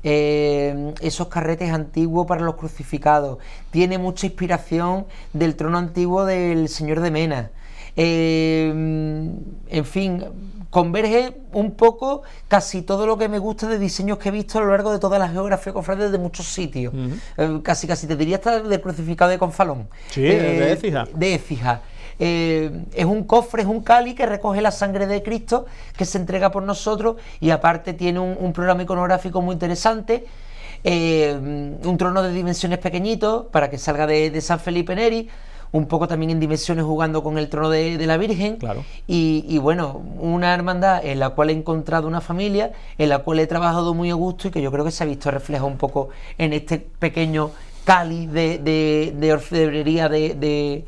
Esos carretes antiguos para los crucificados. Tiene mucha inspiración del trono antiguo del Señor de Mena. En fin, converge un poco casi todo lo que me gusta de diseños que he visto a lo largo de toda la geografía cofrade de muchos sitios. Casi te diría hasta del crucificado de Confalón. Sí, de Écija. De Écija. Es un cofre, es un cáliz que recoge la sangre de Cristo, que se entrega por nosotros, y aparte tiene un programa iconográfico muy interesante. Un trono de dimensiones pequeñitos para que salga de San Felipe Neri, un poco también en dimensiones jugando con el trono de la Virgen. Claro. Y bueno, una hermandad en la cual he encontrado una familia, en la cual he trabajado muy a gusto y que yo creo que se ha visto reflejado un poco en este pequeño cáliz de orfebrería de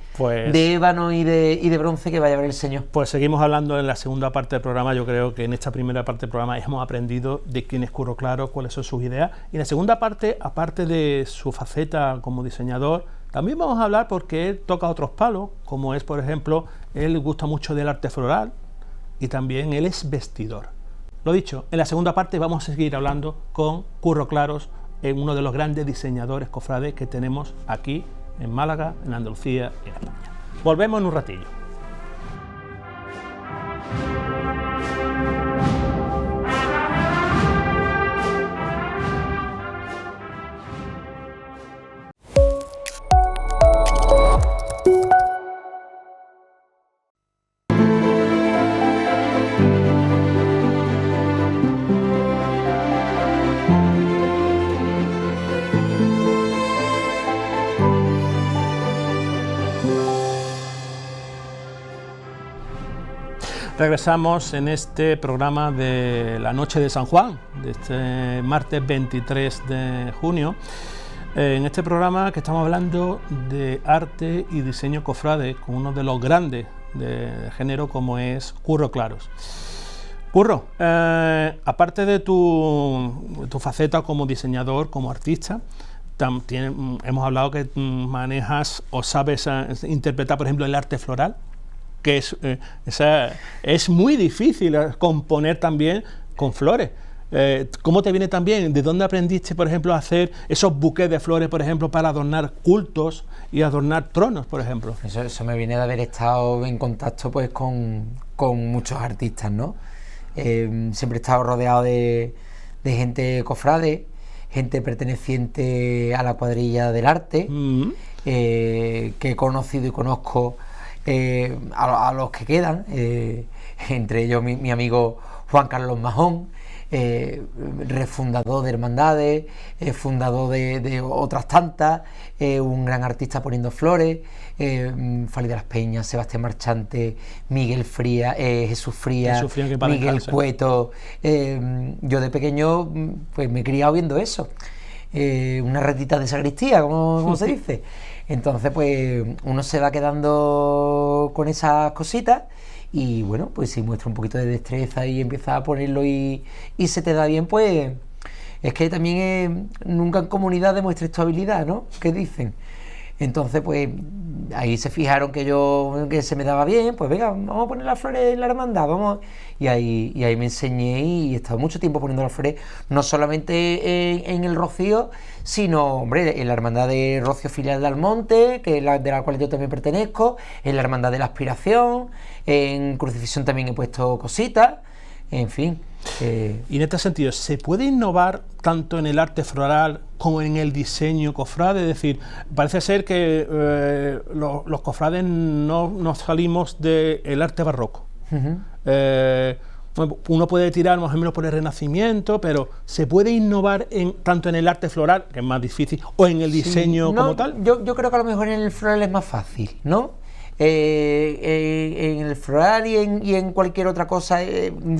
ébano y de bronce que va a llevar el Señor. Pues seguimos hablando en la segunda parte del programa. Yo creo que en esta primera parte del programa hemos aprendido de quién es Curro Claro, cuáles son sus ideas, y en la segunda parte, aparte de su faceta como diseñador, también vamos a hablar porque él toca otros palos, como es, por ejemplo, él gusta mucho del arte floral y también él es vestidor. Lo dicho, en la segunda parte vamos a seguir hablando con Curro Claros, uno de los grandes diseñadores cofrades que tenemos aquí en Málaga, en Andalucía y en España. Volvemos en un ratillo. Regresamos en este programa de la Noche de San Juan, de este martes 23 de junio. En este programa que estamos hablando de arte y diseño cofrade con uno de los grandes de género como es Curro Claros. Curro, aparte de tu faceta como diseñador, como artista, hemos hablado que manejas o sabes interpretar, por ejemplo, el arte floral, que es muy difícil componer también con flores. ¿Cómo te viene también? ¿De dónde aprendiste, por ejemplo, a hacer esos buques de flores, por ejemplo, para adornar cultos y adornar tronos, por ejemplo? Eso me viene de haber estado en contacto pues con muchos artistas, ¿no? Siempre he estado rodeado de gente cofrade, gente perteneciente a la cuadrilla del arte, que he conocido y conozco a los que quedan, entre ellos mi amigo Juan Carlos Majón, refundador de hermandades, fundador de otras tantas, un gran artista poniendo flores, Fali de las Peñas, Sebastián Marchante, Miguel Fría, Jesús Fría, Miguel Cueto. Yo de pequeño pues me he criado viendo eso, una retita de sacristía, como se dice. Entonces pues uno se va quedando con esas cositas y bueno, pues si muestra un poquito de destreza y empieza a ponerlo y se te da bien, pues es que también nunca en comunidad demuestres tu habilidad, ¿no? ¿Qué dicen? Entonces pues ahí se fijaron que se me daba bien, pues venga, vamos a poner las flores en la hermandad, vamos. Y ahí me enseñé y he estado mucho tiempo poniendo las flores, no solamente en el Rocío, sino, hombre, en la hermandad de Rocío Filial de Almonte, que es de la cual yo también pertenezco, en la hermandad de la Aspiración, en Crucifixión también he puesto cositas, en fin. Y en este sentido, ¿se puede innovar tanto en el arte floral como en el diseño cofrade? Es decir, parece ser que los cofrades no salimos del arte barroco. Uno puede tirar más o menos por el Renacimiento, pero ¿se puede innovar tanto en el arte floral, que es más difícil, o en el diseño como tal? Yo creo que a lo mejor en el floral es más fácil, ¿no? en el floral y en cualquier otra cosa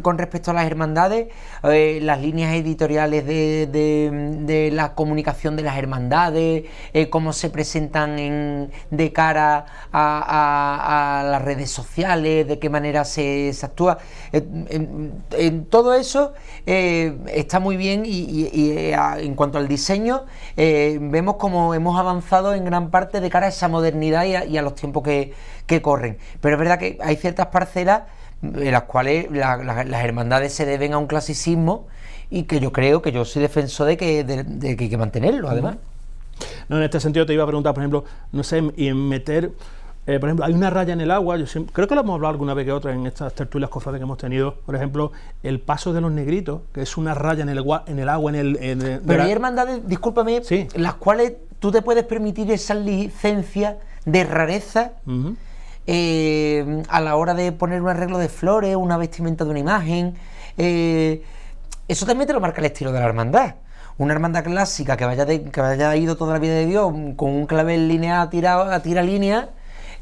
con respecto a las hermandades, las líneas editoriales de la comunicación de las hermandades, cómo se presentan de cara a las redes sociales, de qué manera se actúa. En todo eso está muy bien y en cuanto al diseño, vemos como hemos avanzado en gran parte de cara a esa modernidad y a los tiempos que corren. Pero es verdad que hay ciertas parcelas en las cuales las hermandades se deben a un clasicismo y que yo soy defensor de que hay que mantenerlo, además. No, en este sentido te iba a preguntar, por ejemplo, no sé, y en meter... por ejemplo, hay una raya en el agua, creo que lo hemos hablado alguna vez que otra en estas tertulias cofrades que hemos tenido, por ejemplo, el paso de los negritos, que es una raya en el agua, Pero hay hermandades, discúlpame, sí, las cuales tú te puedes permitir esas licencias de rareza a la hora de poner un arreglo de flores, una vestimenta de una imagen. Eso también te lo marca el estilo de la hermandad. Una hermandad clásica que haya ido toda la vida de Dios con un clavel lineal a tira línea,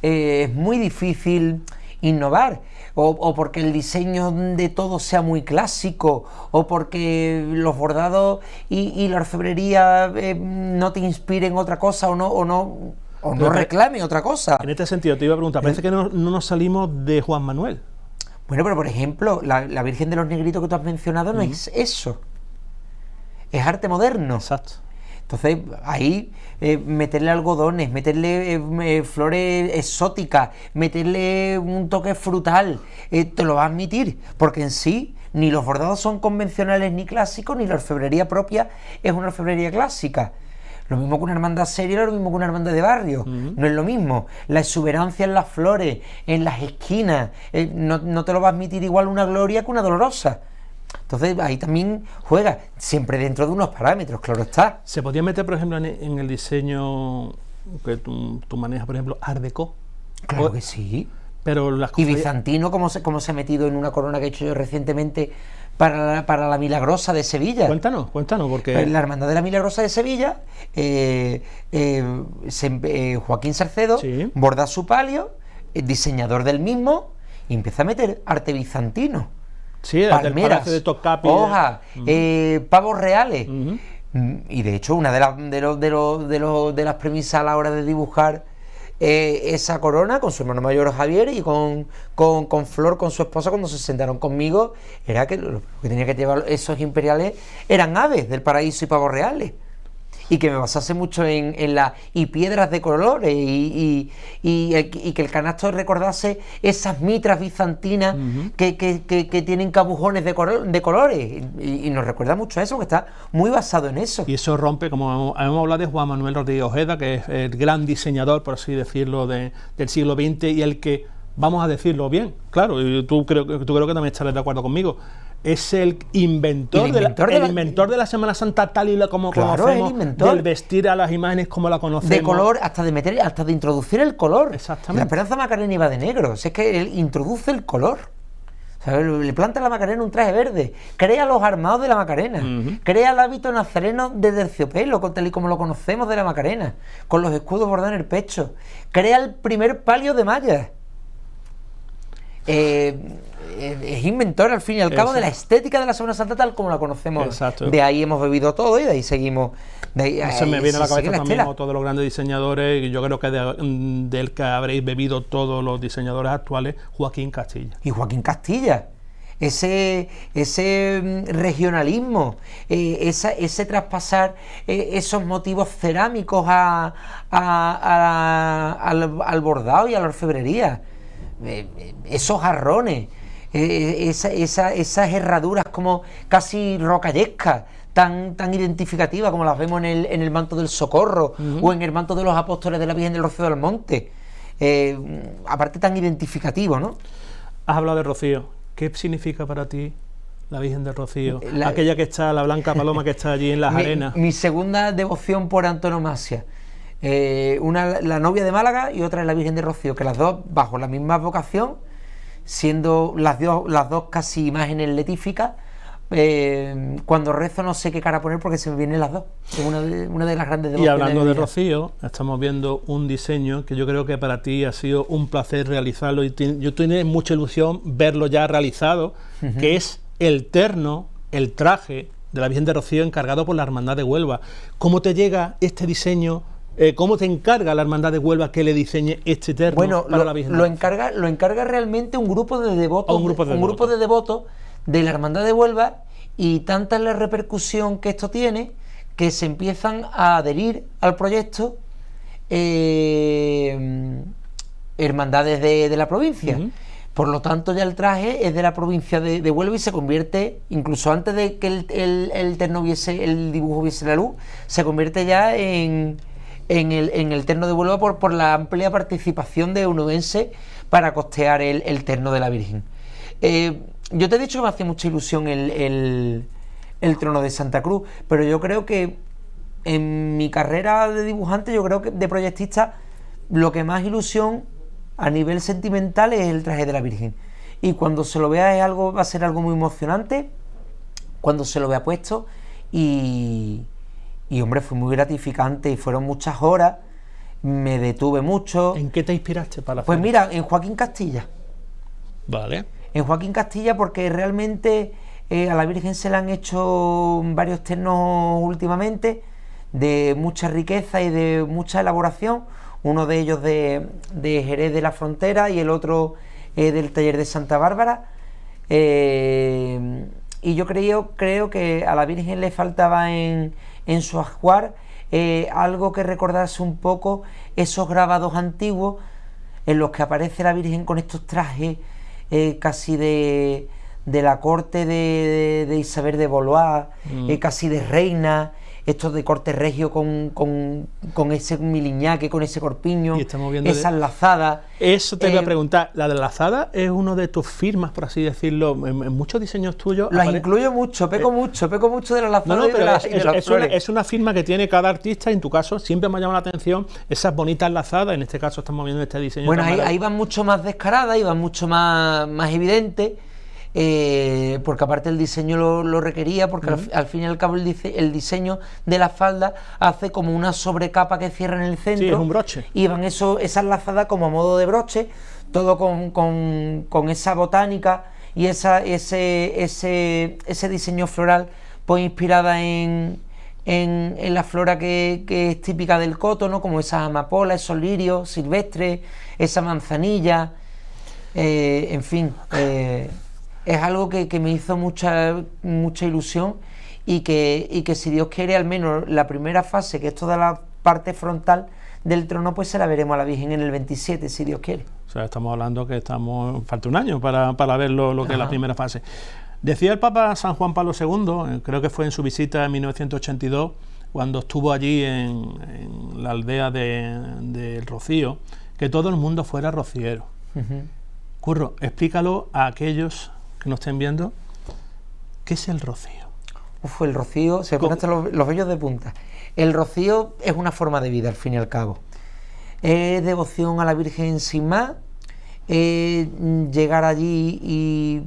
es muy difícil innovar, o porque el diseño de todo sea muy clásico, o porque los bordados y la orfebrería no te inspiren otra cosa o no reclame otra cosa. En este sentido te iba a preguntar, parece que no nos salimos de Juan Manuel. Bueno, pero por ejemplo, la Virgen de los Negritos que tú has mencionado no es eso, es arte moderno. Exacto. Entonces ahí meterle algodones, meterle flores exóticas, meterle un toque frutal, te lo va a admitir, porque en sí ni los bordados son convencionales ni clásicos, ni la orfebrería propia es una orfebrería clásica. Lo mismo que una hermandad seria, lo mismo que una hermandad de barrio, no es lo mismo. La exuberancia en las flores, en las esquinas, no te lo va a admitir igual una Gloria que una Dolorosa. Entonces ahí también juega, siempre dentro de unos parámetros, claro está. ¿Se podría meter, por ejemplo, en el diseño que tú manejas, por ejemplo, Art Deco? Claro que sí. Pero y bizantino, como se ha metido en una corona que he hecho yo recientemente para la Milagrosa de Sevilla. Cuéntanos, porque... La Hermandad de la Milagrosa de Sevilla, Joaquín Sarcedo, sí, borda su palio, el diseñador del mismo, y empieza a meter arte bizantino. Sí, palmeras, de Tocapi, hojas, pavos reales. Y de hecho, una de las premisas a la hora de dibujar esa corona con su hermano mayor Javier y con Flor, con su esposa, cuando se sentaron conmigo, era que lo que tenía que llevar esos imperiales eran aves del paraíso y pavos reales. Y que me basase mucho en piedras de colores y que el canasto recordase esas mitras bizantinas que tienen cabujones de colores y nos recuerda mucho a eso, que está muy basado en eso. Y eso rompe, como hemos hablado de Juan Manuel Rodríguez Ojeda, que es el gran diseñador, por así decirlo, del siglo XX, y el que, vamos a decirlo bien, claro, y tú creo que también estarás de acuerdo conmigo, es el inventor de la Semana Santa tal y como conocemos, del vestir a las imágenes como la conocemos. De color, hasta de introducir el color. Exactamente. La Esperanza Macarena iba de negro, es que él introduce el color. O sea, le planta a la Macarena un traje verde, crea los armados de la Macarena, crea el hábito nazareno de terciopelo, tal y como lo conocemos de la Macarena, con los escudos bordados en el pecho, crea el primer palio de mallas. Es inventor al fin y al cabo de la estética de la Semana Santa tal como la conocemos. Exacto. De ahí hemos bebido todo y de ahí seguimos. Se me viene a la cabeza también todos los grandes diseñadores, y yo creo que del que habréis bebido todos los diseñadores actuales, Joaquín Castilla. Y Joaquín Castilla, ese regionalismo, ese traspasar esos motivos cerámicos al bordado y a la orfebrería, esos jarrones, esas herraduras como casi rocallescas, tan identificativas como las vemos en el manto del Socorro o en el manto de los apóstoles de la Virgen del Rocío del Monte, aparte tan identificativo, ¿no? Has hablado de Rocío. ¿Qué significa para ti la Virgen del Rocío? Aquella que está, la blanca paloma que está allí en las arenas. Mi segunda devoción por antonomasia. Una la novia de Málaga y otra es la Virgen de Rocío, que las dos bajo la misma vocación, siendo las dos casi imágenes letíficas, cuando rezo no sé qué cara poner porque se me vienen las dos. Es una de las grandes devociones. Y hablando de Rocío, estamos viendo un diseño que yo creo que para ti ha sido un placer realizarlo y yo tengo mucha ilusión verlo ya realizado, que es el terno, el traje de la Virgen de Rocío encargado por la Hermandad de Huelva. ¿Cómo te llega este diseño? ¿Cómo te encarga la Hermandad de Huelva que le diseñe este terno para la Virgen? Lo encarga realmente un grupo de devotos, un grupo de devotos de la Hermandad de Huelva, y tanta es la repercusión que esto tiene que se empiezan a adherir al proyecto hermandades de la provincia. Por lo tanto, ya el traje es de la provincia de Huelva y se convierte, incluso antes de que el terno el dibujo viese la luz, se convierte ya en el terno de Huelva por la amplia participación de onubenses para costear el terno de la Virgen. Yo te he dicho que me hace mucha ilusión el trono de Santa Cruz, pero yo creo que en mi carrera de dibujante, yo creo que de proyectista, lo que más ilusión a nivel sentimental es el traje de la Virgen. Y cuando se lo vea va a ser algo muy emocionante, cuando se lo vea puesto, y hombre, fue muy gratificante y fueron muchas horas, me detuve mucho. ¿En qué te inspiraste para hacerlo? Pues mira, en Joaquín Castilla. Vale. En Joaquín Castilla, porque realmente a la Virgen se le han hecho varios ternos últimamente de mucha riqueza y de mucha elaboración, uno de ellos de Jerez de la Frontera y el otro del taller de Santa Bárbara, y yo creo que a la Virgen le faltaba en su ajuar algo que recordase un poco esos grabados antiguos en los que aparece la Virgen con estos trajes casi de la corte de Isabel de Valois, casi de reina, estos de corte regio con ese miliñaque, con ese corpiño, esas lazadas. Eso te voy a preguntar, ¿la de lazada es uno de tus firmas, por así decirlo? En muchos diseños tuyos las incluyo mucho, peco mucho de la lazada. No, pero es una firma que tiene cada artista, y en tu caso siempre me ha llamado la atención esas bonitas lazadas. En este caso estamos viendo este diseño. Bueno, ahí van mucho más descaradas, iban mucho más evidentes, porque aparte el diseño lo requería, porque al fin y al cabo el diseño de la falda hace como una sobrecapa que cierra en el centro. Sí, es un broche. Y van esas lazadas como a modo de broche, todo con esa botánica y ese diseño floral, pues inspirada en la flora que es típica del coto, ¿no? Como esas amapolas, esos lirios silvestres, esa manzanilla, en fin. Es algo que me hizo mucha ilusión, y que si Dios quiere, al menos la primera fase, que es toda la parte frontal del trono, pues se la veremos a la Virgen en el 27, si Dios quiere. O sea, estamos hablando que falta un año para ver lo que es la primera fase. Decía el Papa San Juan Pablo II, creo que fue en su visita en 1982, cuando estuvo allí en la aldea de Rocío, que todo el mundo fuera rociero. Curro, explícalo a aquellos que nos estén viendo, ¿qué es el rocío? El rocío, se ponen hasta los vellos de punta. El rocío es una forma de vida, al fin y al cabo. Es devoción a la Virgen sin más, llegar allí y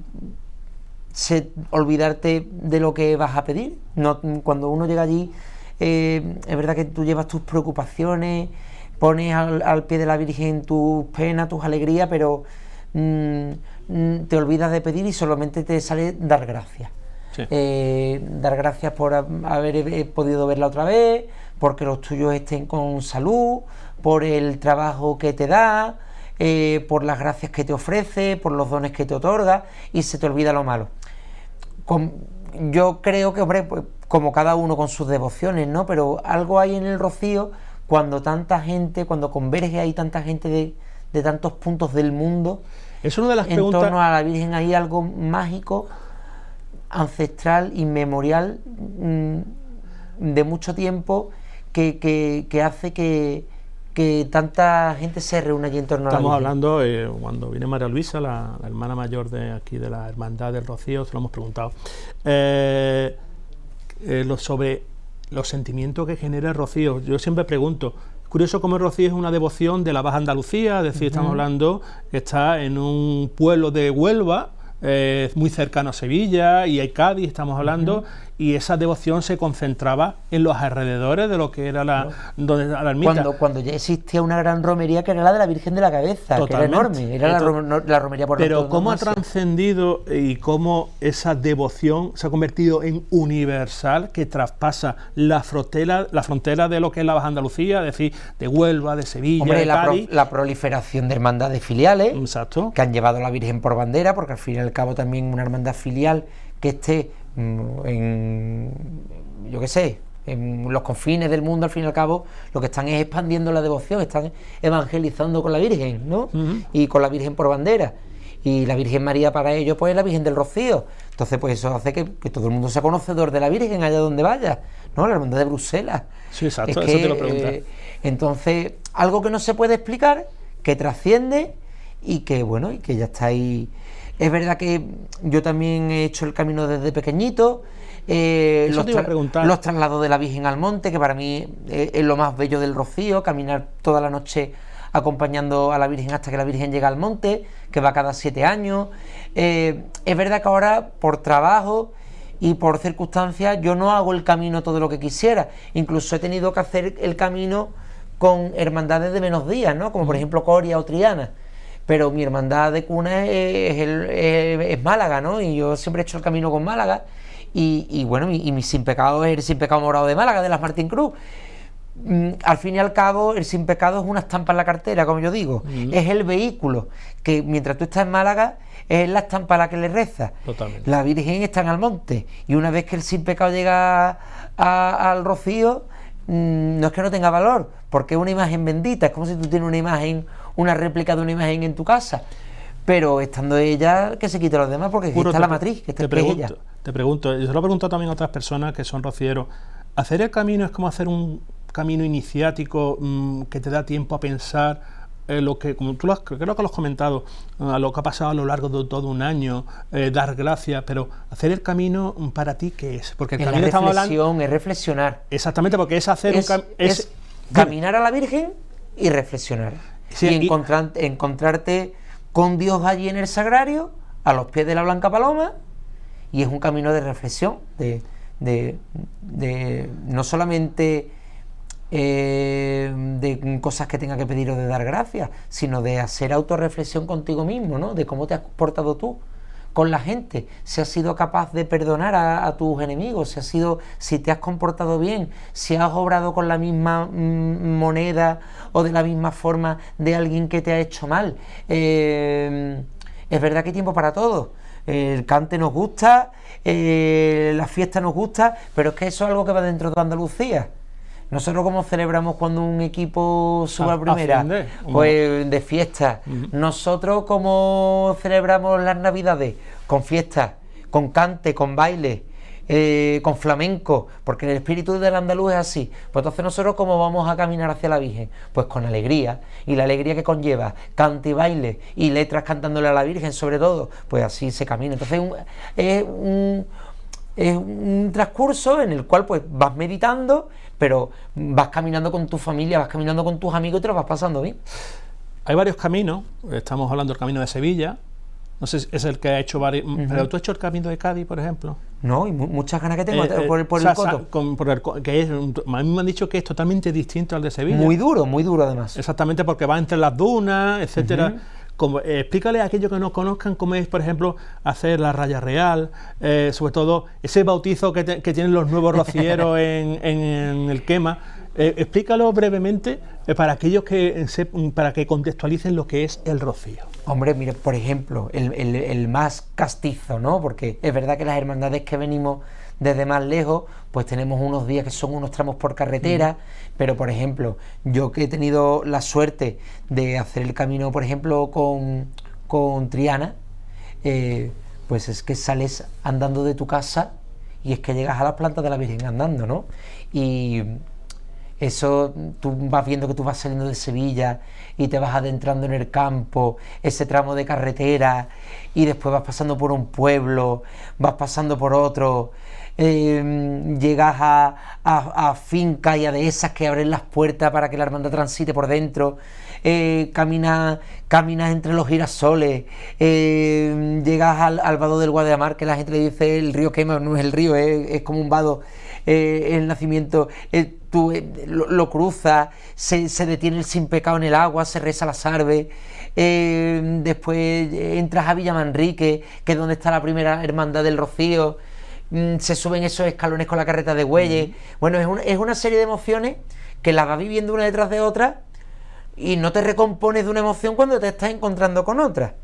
olvidarte de lo que vas a pedir. No, cuando uno llega allí, es verdad que tú llevas tus preocupaciones, pones al pie de la Virgen tus penas, tus alegrías, pero te olvidas de pedir y solamente te sale dar gracias. Sí. Dar gracias por haber podido verla otra vez, porque los tuyos estén con salud, por el trabajo que te da, por las gracias que te ofrece, por los dones que te otorga, y se te olvida lo malo. Yo creo que, hombre, pues, como cada uno con sus devociones, ¿no? Pero algo hay en el rocío cuando converge ahí tanta gente de tantos puntos del mundo. Es una de las preguntas. En torno a la Virgen hay algo mágico, ancestral, inmemorial, de mucho tiempo, que hace que tanta gente se reúna allí en torno a la Virgen. Estamos hablando, cuando viene María Luisa, la hermana mayor de aquí de la Hermandad del Rocío, se lo hemos preguntado, sobre los sentimientos que genera el rocío. Yo siempre pregunto, curioso cómo el rocío es una devoción de la Baja Andalucía, es decir, estamos hablando que está en un pueblo de Huelva, muy cercano a Sevilla y a Cádiz, estamos hablando, y esa devoción se concentraba en los alrededores de lo que era la ermita. Cuando ya existía una gran romería que era la de la Virgen de la Cabeza, Totalmente. que era enorme, era la romería por Pero cómo ha trascendido y cómo esa devoción se ha convertido en universal, que traspasa la frontera de lo que es la Baja Andalucía, es decir, de Huelva, de Sevilla, de Cádiz. La proliferación de hermandades filiales. Exacto. Que han llevado a la Virgen por bandera, porque al fin y al cabo también una hermandad filial que esté en los confines del mundo, al fin y al cabo, lo que están es expandiendo la devoción, están evangelizando con la Virgen, ¿no? Y con la Virgen por bandera. Y la Virgen María para ellos, pues es la Virgen del Rocío. Entonces, pues eso hace que todo el mundo sea conocedor de la Virgen allá donde vaya, ¿no? La hermandad de Bruselas. Sí, exacto, eso te lo preguntas. Entonces, algo que no se puede explicar, que trasciende y que, bueno, y que ya está ahí. Es verdad que yo también he hecho el camino desde pequeñito. Los traslados de la Virgen al monte, que para mí es lo más bello del Rocío, caminar toda la noche acompañando a la Virgen hasta que la Virgen llega al monte, que va cada 7 años. Es verdad que ahora, por trabajo y por circunstancias, yo no hago el camino todo lo que quisiera. Incluso he tenido que hacer el camino con hermandades de menos días, ¿no? Como por ejemplo Coria o Triana. Pero mi hermandad de cuna es Málaga, ¿no? Y yo siempre he hecho el camino con Málaga. Y bueno, mi Sin Pecado es el Sin Pecado Morado de Málaga, de las Martín Cruz. Al fin y al cabo, el Sin Pecado es una estampa en la cartera, como yo digo. Es el vehículo que mientras tú estás en Málaga, es la estampa a la que le rezas. Totalmente. La Virgen está en Almonte. Y una vez que el Sin Pecado llega al Rocío, no es que no tenga valor, porque es una imagen bendita. Es como si tú tienes una imagen, una réplica de una imagen en tu casa. Pero estando ella, que se quite los demás, porque está la matriz, que es ella. Te pregunto, yo se lo he preguntado también a otras personas que son rocieros. ¿Hacer el camino es como hacer un camino iniciático que te da tiempo a pensar lo que, como tú creo que lo has comentado, lo que ha pasado a lo largo de todo un año, dar gracias, pero hacer el camino para ti, ¿qué es? Porque el camino estamos hablando, es reflexionar. Exactamente, porque es hacer es caminar a la Virgen y reflexionar. Sí, y encontrarte con Dios allí en el sagrario, a los pies de la Blanca Paloma, y es un camino de reflexión, de no solamente de cosas que tenga que pedir o de dar gracias, sino de hacer autorreflexión contigo mismo, ¿no? De cómo te has portado tú con la gente, si has sido capaz de perdonar a tus enemigos, si te has comportado bien, si has obrado con la misma moneda o de la misma forma de alguien que te ha hecho mal. Es verdad que hay tiempo para todo. El cante nos gusta, la fiesta nos gusta, pero es que eso es algo que va dentro de Andalucía. Nosotros, ¿cómo celebramos cuando un equipo sube a primera? Pues de fiesta. Nosotros, ¿cómo celebramos las Navidades? Con fiesta, con cante, con baile, con flamenco, porque el espíritu del andaluz es así. Pues entonces nosotros, ¿cómo vamos a caminar hacia la Virgen? Pues con alegría, y la alegría que conlleva cante y baile, y letras cantándole a la Virgen sobre todo, pues así se camina. Entonces es un transcurso en el cual pues vas meditando, pero vas caminando con tu familia, vas caminando con tus amigos y te lo vas pasando bien. Hay varios caminos, estamos hablando del camino de Sevilla, no sé si es el que ha hecho varios, pero ¿tú has hecho el camino de Cádiz, por ejemplo? No, y muchas ganas que tengo por el Coto. Que a mí me han dicho que es totalmente distinto al de Sevilla. Muy duro además. Exactamente, porque va entre las dunas, etcétera. Explícale a aquellos que no conozcan cómo es, por ejemplo, hacer la raya real, sobre todo ese bautizo que tienen los nuevos rocieros en el quema. Explícalo brevemente para aquellos para que contextualicen lo que es el rocío. Hombre, mira, por ejemplo, el más castizo, ¿no? Porque es verdad que las hermandades que venimos desde más lejos, pues tenemos unos días que son unos tramos por carretera, pero por ejemplo, yo que he tenido la suerte de hacer el camino, por ejemplo, con Triana, pues es que sales andando de tu casa y es que llegas a las plantas de la Virgen andando, ¿no? Y eso, tú vas viendo que tú vas saliendo de Sevilla y te vas adentrando en el campo, ese tramo de carretera, y después vas pasando por un pueblo, vas pasando por otro, llegas a fincas y a dehesas que abren las puertas para que la hermandad transite por dentro. caminas entre los girasoles, llegas al vado del Guadiamar, que la gente le dice el río quema, no es el río, es como un vado, el nacimiento, tú lo cruzas, se detiene el sin pecado en el agua, se reza la salve. Después entras a Villamanrique, que es donde está la primera hermandad del Rocío. Se suben esos escalones con la carreta de bueyes. Bueno, es una serie de emociones que las vas viviendo una detrás de otra y no te recompones de una emoción cuando te estás encontrando con otra.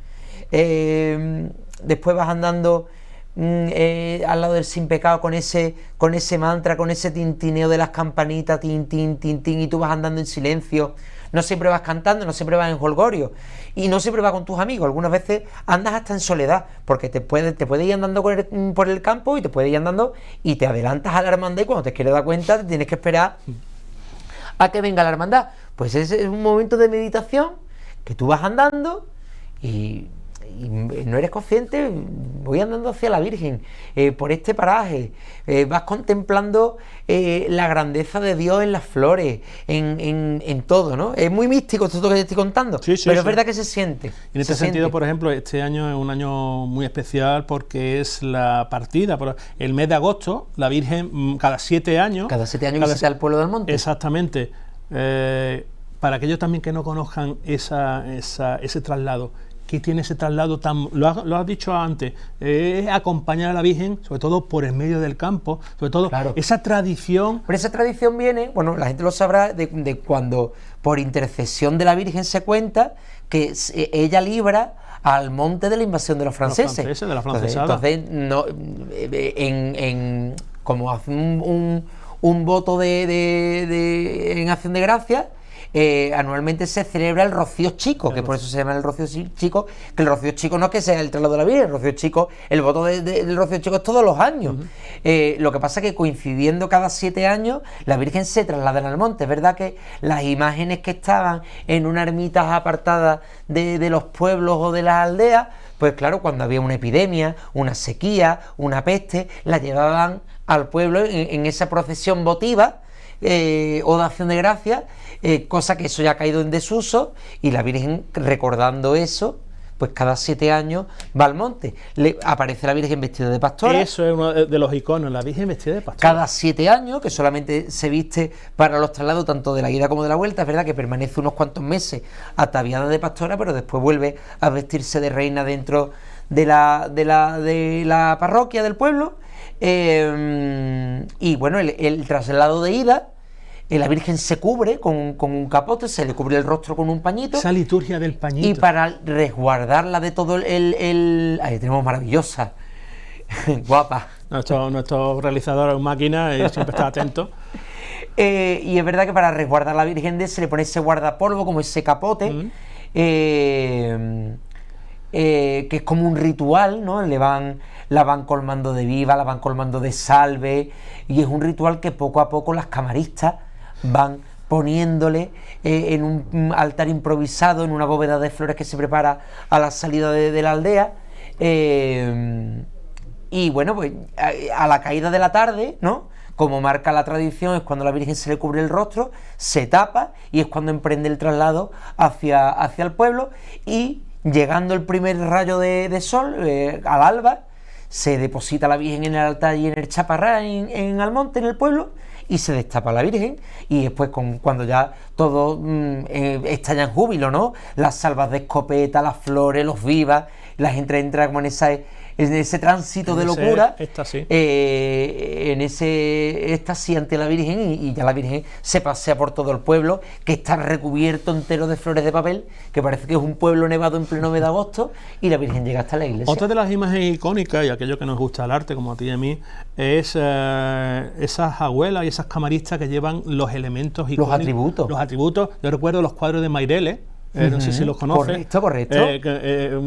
Después vas andando al lado del sin pecado con ese mantra, con ese tintineo de las campanitas, tin, tin, tin, tin, y tú vas andando en silencio. No siempre vas cantando, no siempre vas en jolgorio y no siempre vas con tus amigos. Algunas veces andas hasta en soledad, porque te puedes ir andando por el campo y te puedes ir andando y te adelantas a la hermandad y cuando te quieres dar cuenta te tienes que esperar a que venga la hermandad. Pues ese es un momento de meditación que tú vas andando y no eres consciente, voy andando hacia la Virgen, por este paraje, vas contemplando la grandeza de Dios en las flores, en todo, ¿no? Es muy místico todo lo que te estoy contando, sí, pero sí. Es verdad que se siente. En este sentido, por ejemplo, este año es un año muy especial porque es la partida, por el mes de agosto, la Virgen cada 7 años... Cada 7 años visita al pueblo del monte. Exactamente. Para aquellos también que no conozcan ese traslado, ¿qué tiene ese traslado tan...? Lo has dicho antes, es acompañar a la Virgen, sobre todo por el medio del campo, sobre todo claro. Esa tradición... Pero esa tradición viene, bueno, la gente lo sabrá, de cuando por intercesión de la Virgen se cuenta que ella libra al monte de la invasión de los franceses. De la francesada. Entonces no, como hace un voto en acción de gracias, anualmente se celebra el Rocío Chico, que por eso se llama el Rocío Chico, que el Rocío Chico no es que sea el traslado de la Virgen, el Rocío Chico, el voto del Rocío Chico es todos los años. Lo que pasa es que coincidiendo cada 7 años, la Virgen se traslada al monte. Es verdad que las imágenes que estaban en unas ermitas apartadas de los pueblos o de las aldeas, pues claro, cuando había una epidemia, una sequía, una peste, la llevaban al pueblo en esa procesión votiva, o de acción de gracias, cosa que eso ya ha caído en desuso, y la Virgen, recordando eso, pues cada 7 años va al monte. Aparece la Virgen vestida de pastora. Eso es uno de los iconos, la Virgen vestida de pastora. Cada 7 años, que solamente se viste para los traslados tanto de la ida como de la vuelta. Es verdad que permanece unos cuantos meses ataviada de pastora, pero después vuelve a vestirse de reina dentro de la parroquia del pueblo. Y bueno, el traslado de ida, la Virgen se cubre con un capote, se le cubre el rostro con un pañito. Esa liturgia del pañito. Y para resguardarla de todo ahí tenemos maravillosa, guapa. Nuestro realizador es un máquina y siempre está atento. Y es verdad que para resguardar a la Virgen se le pone ese guardapolvo, como ese capote, que es como un ritual, ¿no? La van colmando de viva, la van colmando de salve, y es un ritual que poco a poco las camaristas van poniéndole en un altar improvisado, en una bóveda de flores que se prepara a la salida de la aldea. Y bueno, pues a la caída de la tarde, ¿no?, como marca la tradición, es cuando la Virgen se le cubre el rostro, se tapa, y es cuando emprende el traslado hacia el pueblo, y llegando el primer rayo de sol, al alba, se deposita la Virgen en el altar y en el chaparrán en Almonte, en el pueblo, y se destapa la Virgen, y después cuando ya todo estalla en júbilo, ¿no?, las salvas de escopeta, las flores, los vivas, la gente entra como en ese tránsito de locura, en ese éxtasis ante la Virgen, y ya la Virgen se pasea por todo el pueblo, que está recubierto entero de flores de papel, que parece que es un pueblo nevado en pleno mes de agosto, y la Virgen llega hasta la iglesia. Otra de las imágenes icónicas, y aquello que nos gusta el arte, como a ti y a mí, es esas abuelas y esas camaristas que llevan los elementos icónicos. Los atributos. Yo recuerdo los cuadros de Maireles. No sé si los conoces. Correcto.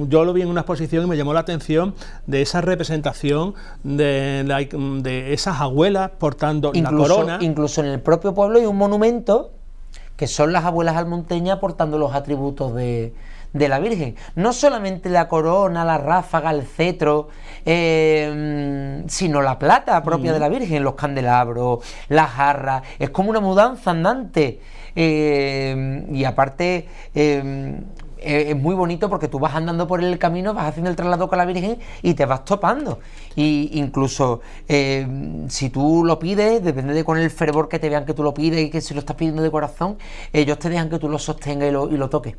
Yo lo vi en una exposición y me llamó la atención de esa representación de esas abuelas portando la corona. Incluso en el propio pueblo hay un monumento que son las abuelas almonteñas portando los atributos de de la Virgen. No solamente la corona, la ráfaga, el cetro, sino la plata propia de la Virgen, los candelabros, las jarras. Es como una mudanza andante. Y aparte es muy bonito porque tú vas andando por el camino, vas haciendo el traslado con la Virgen y te vas topando. Y incluso si tú lo pides, depende de con el fervor que te vean que tú lo pides y que si lo estás pidiendo de corazón, ellos te dejan que tú lo sostengas y lo toques.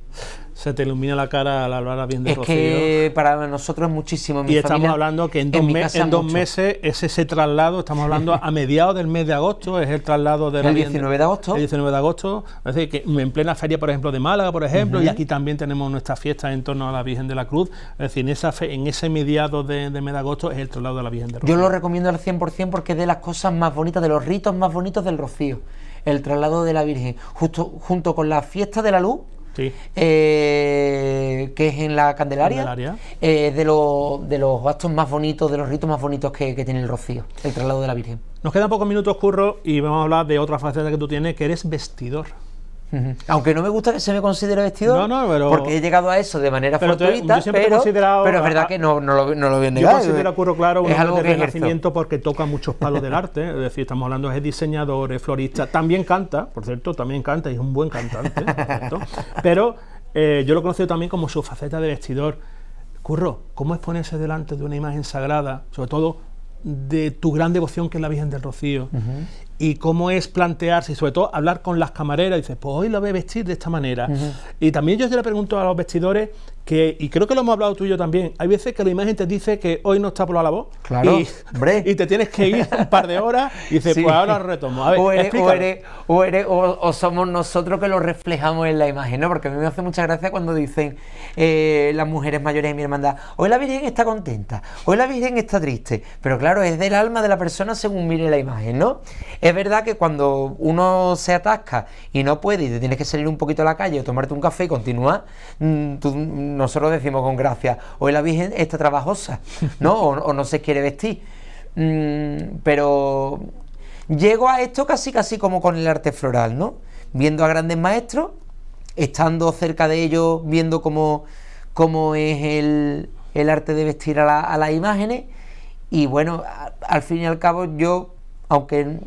Se te ilumina la cara al hablar a bien de Rocío. Es que para nosotros es muchísimo. Y estamos hablando que en 2 meses es ese traslado, estamos hablando a mediados del mes de agosto, es el traslado de el 19 de agosto. El 19 de agosto, es decir, que en plena feria, por ejemplo, de Málaga, por ejemplo, y aquí también tenemos nuestra fiesta en torno a la Virgen de la Cruz, es decir, en ese mediado de mes de agosto es el traslado de la Virgen de Rocío. Yo lo recomiendo al 100% porque es de las cosas más bonitas, de los ritos más bonitos del Rocío, el traslado de la Virgen, junto con la fiesta de la luz. Sí. Que es en la Candelaria. De los actos más bonitos, de los ritos más bonitos que tiene el Rocío, el traslado de la Virgen. Nos quedan pocos minutos, Curro, y vamos a hablar de otra faceta que tú tienes, que eres vestidor. Aunque no me gusta que se me considere vestidor, pero, porque he llegado a eso de manera fortuita, pero es verdad que no lo voy a negar. Yo considero a Curro Claro un hombre de renacimiento ejerzo. Porque toca muchos palos del arte, es decir, estamos hablando de diseñadores, floristas, también canta, por cierto, y es un buen cantante, pero yo lo he conocido también como su faceta de vestidor. Curro, ¿cómo es ponerse delante de una imagen sagrada, sobre todo de tu gran devoción que es la Virgen del Rocío? Y cómo es plantearse y sobre todo hablar con las camareras, y dices, pues hoy lo voy a vestir de esta manera. Y también yo le pregunto a los vestidores y creo que lo hemos hablado tú y yo también, hay veces que la imagen te dice que hoy no está por la voz, claro, y te tienes que ir un par de horas y dices, sí, pues ahora retomo. A ver, o somos nosotros que lo reflejamos en la imagen, ¿no? Porque a mí me hace mucha gracia cuando dicen las mujeres mayores de mi hermandad, hoy la Virgen está contenta, hoy la Virgen está triste, pero claro, es del alma de la persona según mire la imagen, ¿no? Es verdad que cuando uno se atasca y no puede y te tienes que salir un poquito a la calle o tomarte un café y continuar, nosotros decimos con gracia, hoy la Virgen está trabajosa, ¿no? o no se quiere vestir. Pero llego a esto casi como con el arte floral, ¿no? Viendo a grandes maestros, estando cerca de ellos, viendo cómo es el arte de vestir a las imágenes, y bueno, al fin y al cabo yo, aunque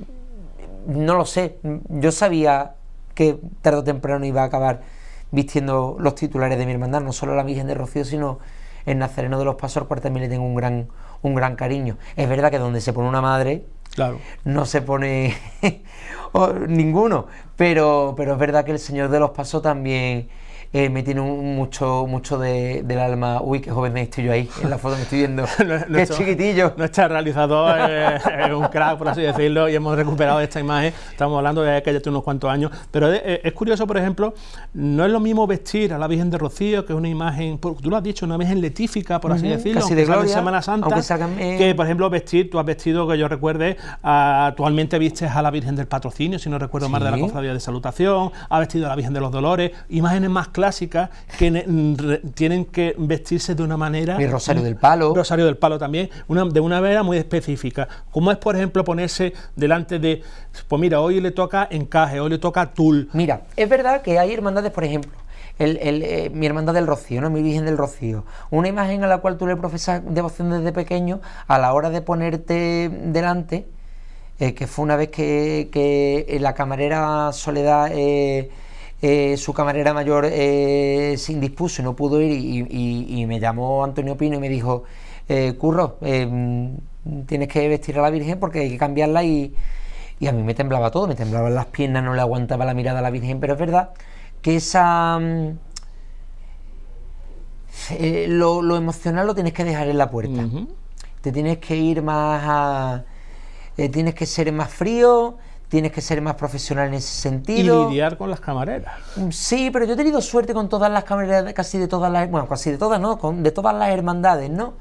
no lo sé, yo sabía que tarde o temprano iba a acabar vistiendo los titulares de mi hermandad, no solo la Virgen de Rocío, sino el Nazareno de los Pasos, al cual también le tengo un gran cariño. Es verdad que donde se pone una madre, claro, no se pone ninguno, pero es verdad que el Señor de los Pasos también me tiene mucho del alma. Uy, qué joven estoy yo ahí, en la foto me estoy viendo, qué chiquitillo. Nuestro realizador es un crack, por así decirlo, y hemos recuperado esta imagen. Estamos hablando de que ya tiene unos cuantos años, pero es curioso, por ejemplo, no es lo mismo vestir a la Virgen de Rocío, que es una imagen, tú lo has dicho, una imagen letífica, por así decirlo, casi de gloria, en Semana Santa, que por ejemplo tú has vestido, que yo recuerde, actualmente vistes a la Virgen del Patrocinio, si no recuerdo mal, de la Cofradía de Salutación, has vestido a la Virgen de los Dolores, imágenes más clásicas que tienen que vestirse de una manera. Y Rosario del Palo. Rosario del Palo también, de una manera muy específica. Como es, por ejemplo, ponerse delante de, pues mira, hoy le toca encaje, hoy le toca tul. Mira, es verdad que hay hermandades, por ejemplo, mi hermandad del Rocío, ¿no? Mi Virgen del Rocío, una imagen a la cual tú le profesas devoción desde pequeño, a la hora de ponerte delante, que fue una vez que la camarera Soledad, su camarera mayor se indispuso y no pudo ir, y me llamó Antonio Pino y me dijo, Curro, tienes que vestir a la Virgen porque hay que cambiarla, y a mí me temblaba todo, me temblaban las piernas, no le aguantaba la mirada a la Virgen, pero es verdad que lo emocional lo tienes que dejar en la puerta. Te tienes que ir más tienes que ser más frío, tienes que ser más profesional en ese sentido. Y lidiar con las camareras. Sí, pero yo he tenido suerte con todas las camareras, casi de todas, ¿no? De todas las hermandades, ¿no?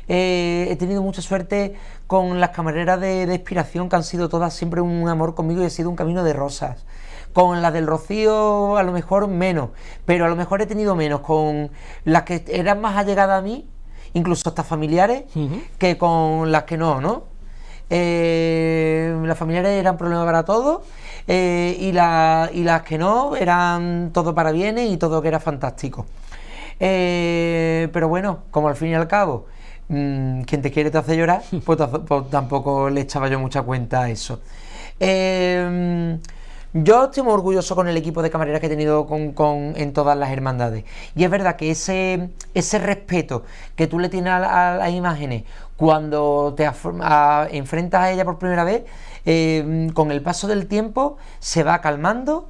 He tenido mucha suerte con las camareras de inspiración, que han sido todas siempre un amor conmigo y ha sido un camino de rosas. Con las del Rocío a lo mejor menos, pero a lo mejor he tenido menos con las que eran más allegadas a mí, incluso hasta familiares, que con las que no. Las familiares eran problema para todos, y las que no eran todo para bienes y todo que era fantástico. Pero bueno, como al fin y al cabo, quien te quiere te hace llorar, pues tampoco le echaba yo mucha cuenta a eso. Yo estoy muy orgulloso con el equipo de camareras que he tenido en todas las hermandades. Y es verdad que ese respeto que tú le tienes a las imágenes cuando te enfrentas a ella por primera vez, con el paso del tiempo se va calmando,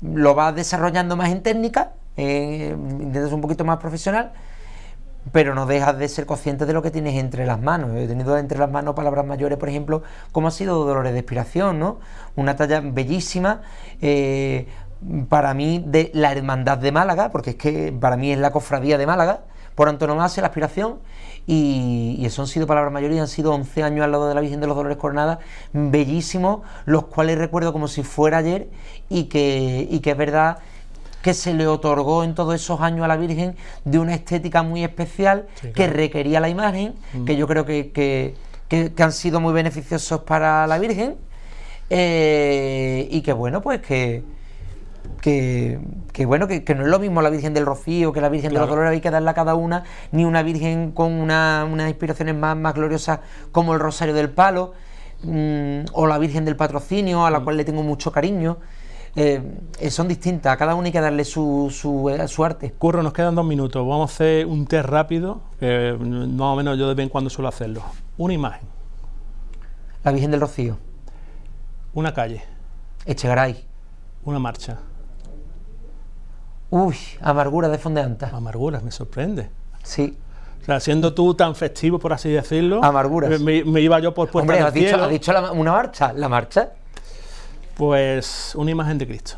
lo vas desarrollando más en técnica, intentas ser un poquito más profesional, pero no dejas de ser consciente de lo que tienes entre las manos. He tenido entre las manos palabras mayores, por ejemplo, como ha sido Dolores de Expiración, ¿no? Una talla bellísima, para mí, de la Hermandad de Málaga, porque es que para mí es la cofradía de Málaga, por antonomasia, la Expiración, y eso han sido palabras mayores, y han sido 11 años al lado de la Virgen de los Dolores Coronadas, bellísimos, los cuales recuerdo como si fuera ayer, y que es verdad que se le otorgó en todos esos años a la Virgen de una estética muy especial, sí, claro, que requería la imagen, que yo creo que han sido muy beneficiosos para la Virgen, y que bueno, pues que no es lo mismo la Virgen del Rocío que la Virgen, claro, de los Dolores, hay que darle a cada una, ni una Virgen con unas inspiraciones más gloriosas como el Rosario del Palo, o la Virgen del Patrocinio, a la cual le tengo mucho cariño. Son distintas, a cada una hay que darle su arte. Curro, nos quedan 2 minutos, vamos a hacer un test rápido, que más o menos yo de vez en cuando suelo hacerlo. Una imagen. La Virgen del Rocío. Una calle. Echegaray. Una marcha. Uy, Amargura de Fondeanta. Amargura, me sorprende. Sí. O sea, siendo tú tan festivo, por así decirlo, Amarguras. Me iba yo por Puerta del Cielo. ¿Has dicho una marcha? ¿La marcha? Pues una imagen de Cristo.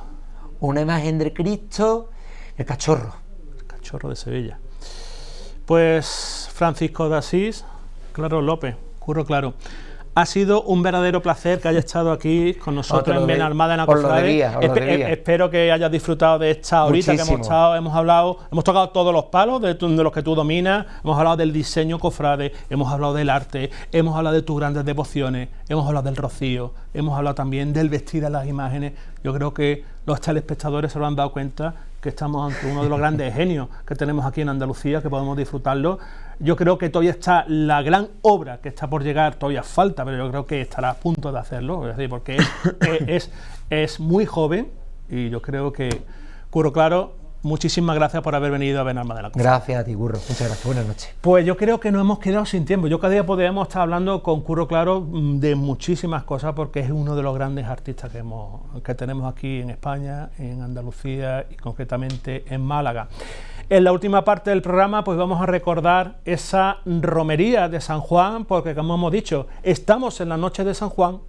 Una imagen de Cristo, el Cachorro. El Cachorro de Sevilla. Pues Francisco de Asís, Claro López, Curro Claro. Ha sido un verdadero placer que hayas estado aquí con nosotros en Benalmádena Cofrade. Espero que hayas disfrutado de esta horita que hemos estado. Hemos tocado todos los palos de los que tú dominas. Hemos hablado del diseño cofrade, hemos hablado del arte, hemos hablado de tus grandes devociones, hemos hablado del rocío, hemos hablado también del vestir de las imágenes. Yo creo que los telespectadores se lo han dado cuenta que estamos ante uno de los grandes genios que tenemos aquí en Andalucía, que podemos disfrutarlo. Yo creo que todavía está la gran obra que está por llegar, todavía falta, pero yo creo que estará a punto de hacerlo, es decir, porque es muy joven, y yo creo que, Curro Claro, muchísimas gracias por haber venido a Benalmádena Cofrade. Gracias a ti, Curro, muchas gracias, buenas noches. Pues yo creo que nos hemos quedado sin tiempo. Yo cada día podríamos estar hablando con Curro Claro de muchísimas cosas, porque es uno de los grandes artistas que tenemos aquí en España, en Andalucía y concretamente en Málaga. En la última parte del programa pues vamos a recordar esa romería de San Juan, porque como hemos dicho, estamos en la noche de San Juan.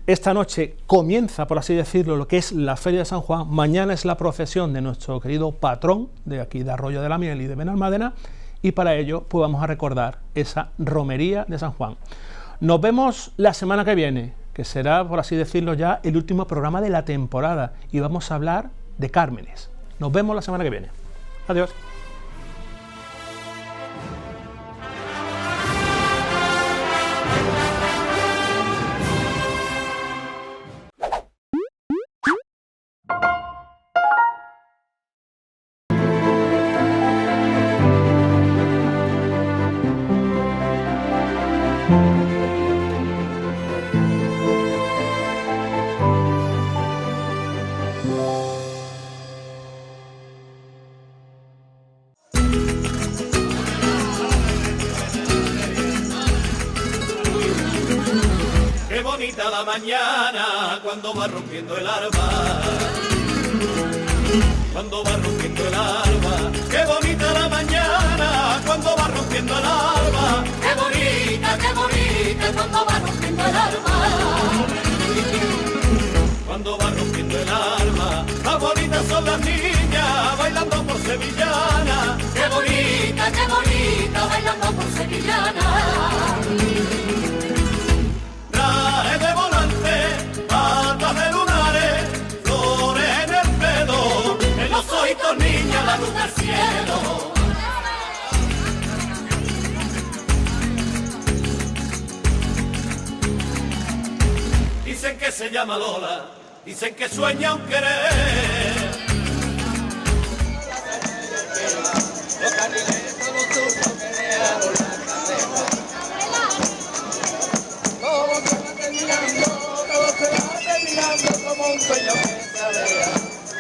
Esta noche comienza, por así decirlo, lo que es la Feria de San Juan. Mañana es la procesión de nuestro querido patrón de aquí de Arroyo de la Miel y de Benalmádena, y para ello pues vamos a recordar esa romería de San Juan. Nos vemos la semana que viene, que será, por así decirlo, ya el último programa de la temporada, y vamos a hablar de Cármenes. Nos vemos la semana que viene. Adiós. La mañana cuando va rompiendo el alba, cuando va rompiendo el alba, qué bonita la mañana cuando va rompiendo el alba, qué bonita cuando va rompiendo el alba, cuando va rompiendo el alba, más bonitas son las niñas bailando por sevillana, qué bonita bailando por sevillana. De volante, patas de lunares, flores en el pelo, en los ojitos niña la luz del cielo. Dicen que se llama Lola, dicen que sueña un querer, Como un sueño que se aleja,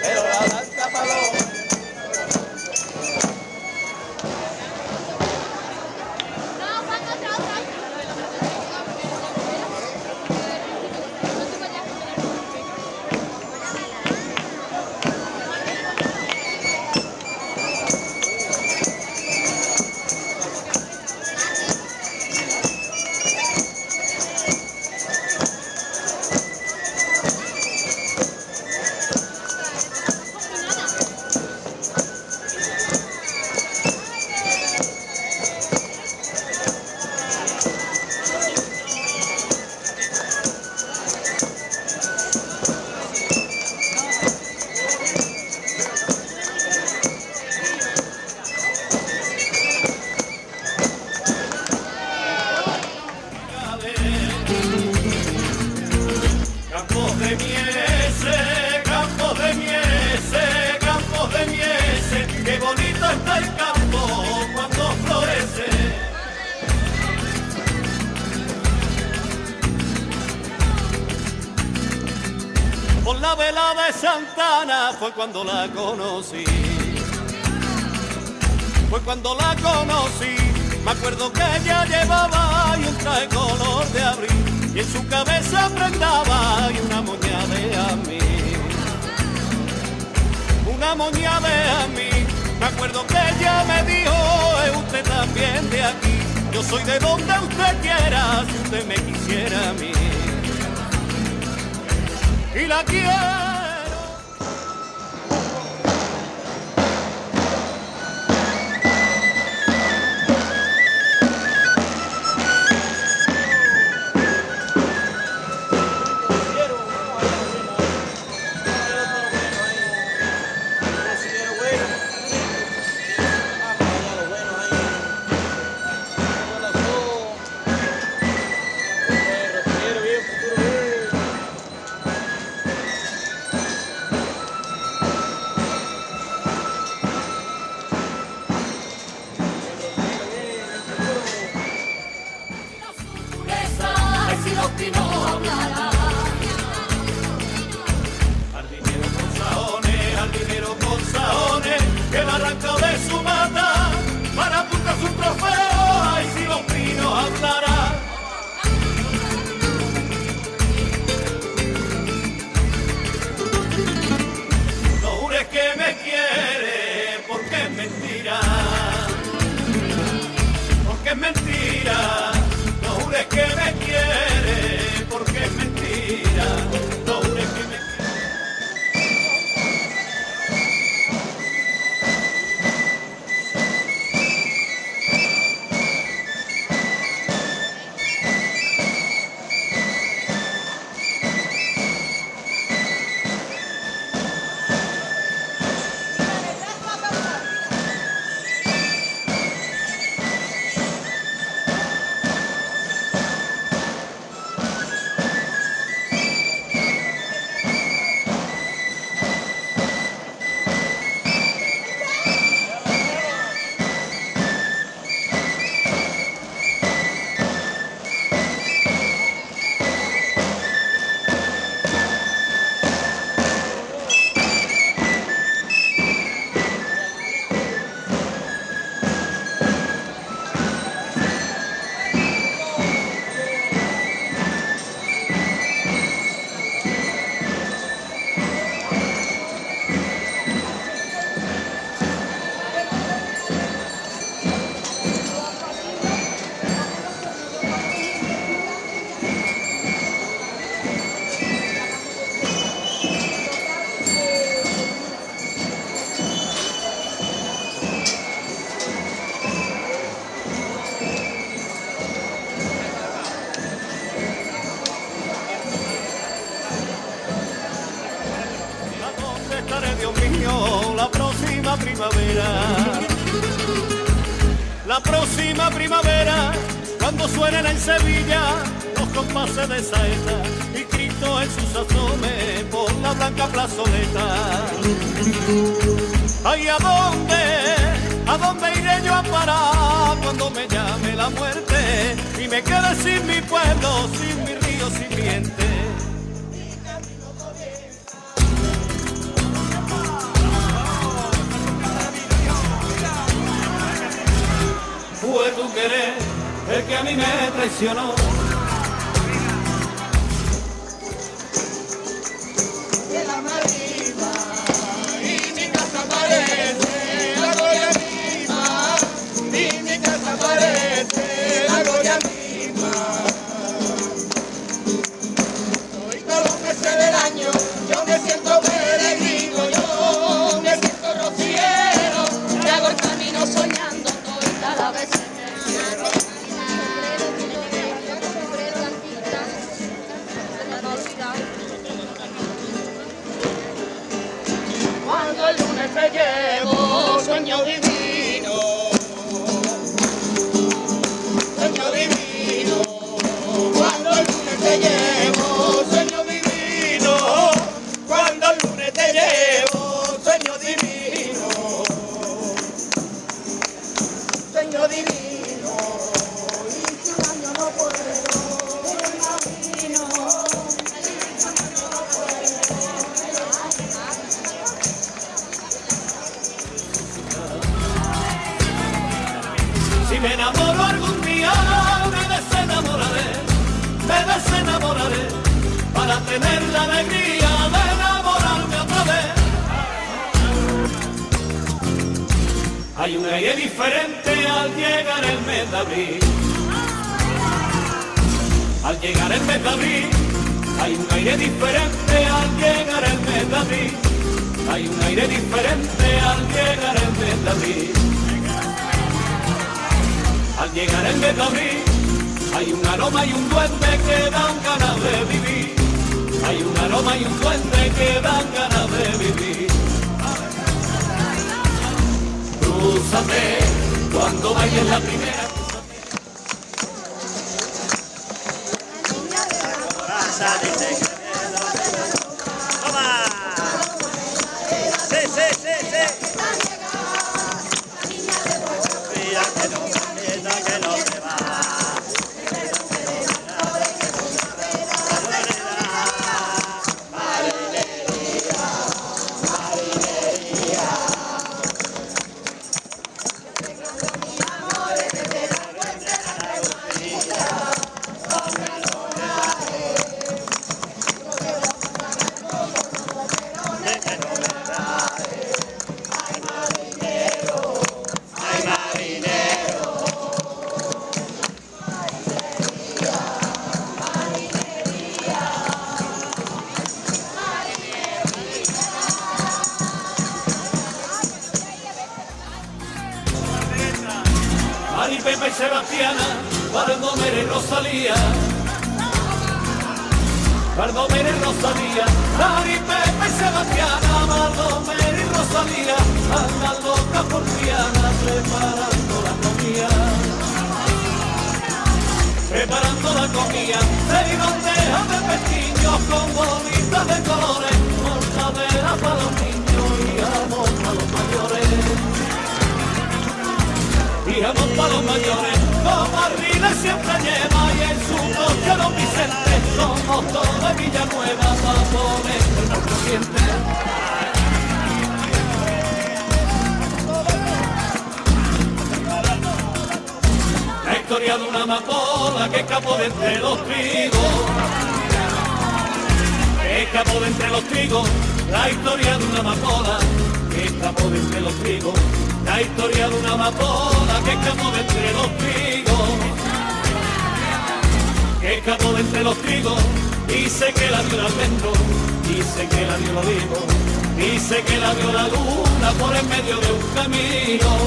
pero la blanca paloma. Por la vela de Santana fue cuando la conocí. Fue cuando la conocí. Me acuerdo que ella llevaba y un traje color de abril y en su cabeza prendaba y una moña de a mí. Una moña de a mí. Me acuerdo que ella me dijo, es usted también de aquí. Yo soy de donde usted quiera, si usted me quisiera a mí. Y la quiero. Jardinero con saones, que la arranca de su mata para apuntar su trofeo. Ay, si los pinos hablarán. No jures que me quiere, porque es mentira. Porque es mentira. No jures que me quiere, porque es mentira. No jures que me quiere. Dios mío, la próxima primavera. La próxima primavera, cuando suenen en Sevilla los compases de saeta y Cristo en sus asomes por la blanca plazoleta. Ay, ¿a ¿A dónde iré yo a parar cuando me llame la muerte y me quede sin mi pueblo, sin mi río, sin mi gente? Fue tu querer el que a mí me traicionó. Yo me siento peregrino, yo me siento rociero, y hago el camino soñando, y cada vez me quiero. Cuando el lunes te llevo, sueño divino, sueño divino. Cuando el lunes te llevo, sueño divino. Cuando el lunes te llevo, sueño divino, sueño divino. Y si un año no puedo, me imagino. Si me enamoro algún día, me desenamoraré para tener la alegría de enamorarme otra vez. Hay un aire diferente al llegar el mes de abril. Al llegar el mes de abril, hay un aire diferente al llegar el mes de abril. Hay un aire diferente al llegar el mes de abril. Al llegar el mes de abril, hay un aroma y un duende que dan ganas de vivir. Hay un aroma y un duende que dan ganas de vivir. Crúzate cuando bailes la primera. Sí, sí, sí, sí. Mira que no se va. Mari, Pepa y Sebastiana, Baldomero y Rosalía. Baldomero y Rosalía, Mari, Pepa y Sebastiana, Baldomero y Rosalía, andan locas por Triana, preparando la comida. Preparando la comida, seis bandejas de pestiños con bolitas de colores, mortadela para los niños y jamón para los mayores. Y jamón para los mayores, con barriles siempre lleva y en su coche Don Vicente, como todo en Villanueva, va a poner el más reciente. La historia de una amapola que escapó de entre los trigos, que escapó de entre los trigos, la historia de una amapola que escapó de entre los trigos. La historia de una amapola que escapó de entre los trigos, que escapó de entre los trigos, dice que la vio al vento, dice que la vio el olivo, dice que la vio la luna por en medio de un camino.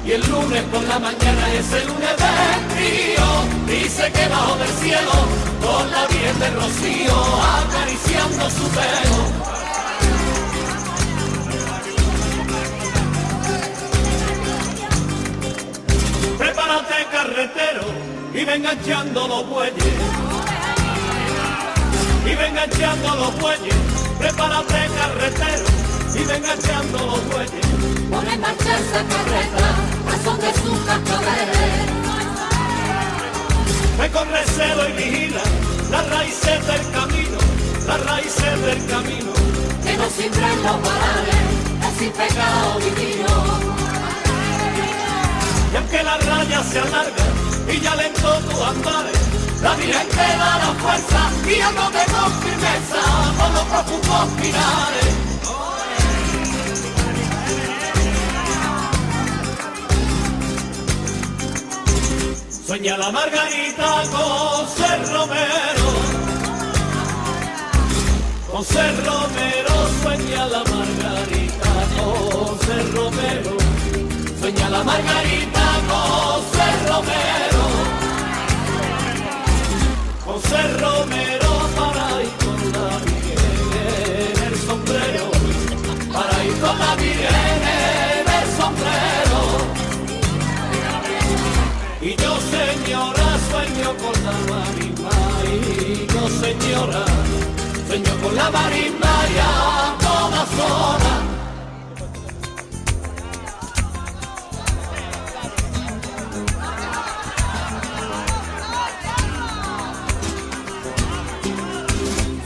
Y el lunes por la mañana, ese lunes del frío, dice que bajo del cielo, con la piel de rocío, acariciando su pelo. Prepárate carretero y venga echando los bueyes. Y venga echando los bueyes. Prepárate carretero y venga echando los bueyes. Pone en marcha esa carreta, a son de sus cascabeles. Recorre celo y vigila las raíces del camino, las raíces del camino. Que no siembren los varales, es sin pecado divino. Y aunque la raya se alarga y ya lento tú andares, la Virgen te da la fuerza y andate con firmeza por los profundos pinares. Sueña la Margarita con ser Romero, con ser Romero, sueña la Margarita con ser Romero, sueña la Margarita con ser Romero, con ser Romero para ir con la Virgen en el sombrero, para ir con la Virgen en el sombrero. Y yo, señora, sueño con la marisma, y yo, señora, sueño con la marisma y a todas horas.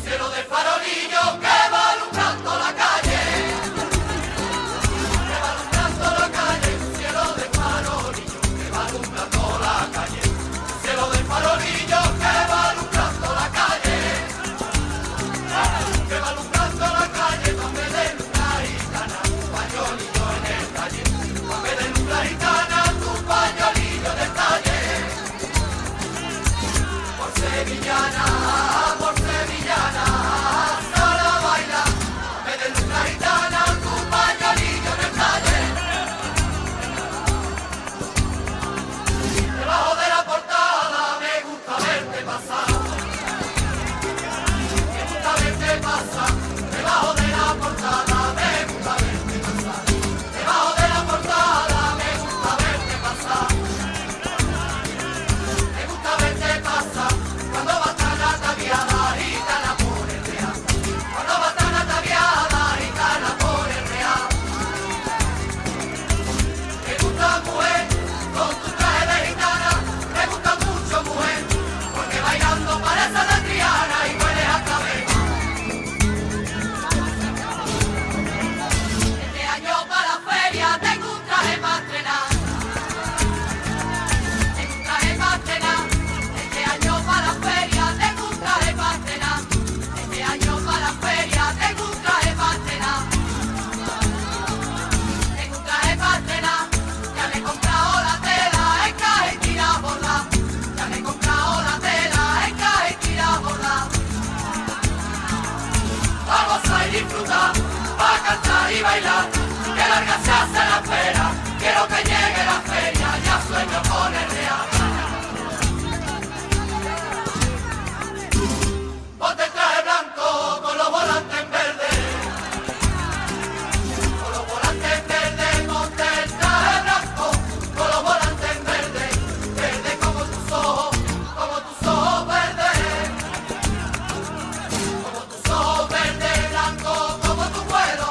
Cielo de farolillo que va alumbrando la calle, que va alumbrando la calle, cielo de farolillo que va alumbrando la calle, cielo de farolillo que va alumbrando la calle, que va alumbrando la calle, donde de luna gitana, tu pañolillo en el talle, donde de luna gitana, tu pañolillo en el talle, por sevillana, sola baila, me de luna gitana, tu pañolillo en el talle. Debajo de la portada me gusta verte pasar, me gusta verte pasar, debajo de la portada me gusta verte pasar, debajo de la portada me gusta verte pasar, me gusta verte pasar, cuando va tan ataviada gitana por el real, cuando va tan ataviada gitana por el real. Me gusta mujer, con tu traje de gitana, me gusta mucho mujer, porque bailando parece de Triana y hueles a cabeza. Este año para la feria tengo un traje para estrenar, tengo un traje para estrenar, este año para la feria tengo un traje para estrenar, este año para la feria tengo un traje para estrenar. Tengo un traje para estrenar, ya me he comprado la tela, encaje y tira a bordar. Ya me he comprado la tela, encaje y tira a bordar. Vamos a disfrutar, a cantar y bailar, que larga se hace la espera, quiero que llegue la feria, ya sueño con el real. Ponte el traje blanco con los volantes en verde, con los volantes en verde, ponte el traje blanco, con los volantes en verde, verde como tus ojos verdes, como tus ojos verdes, blanco como tu vuelo,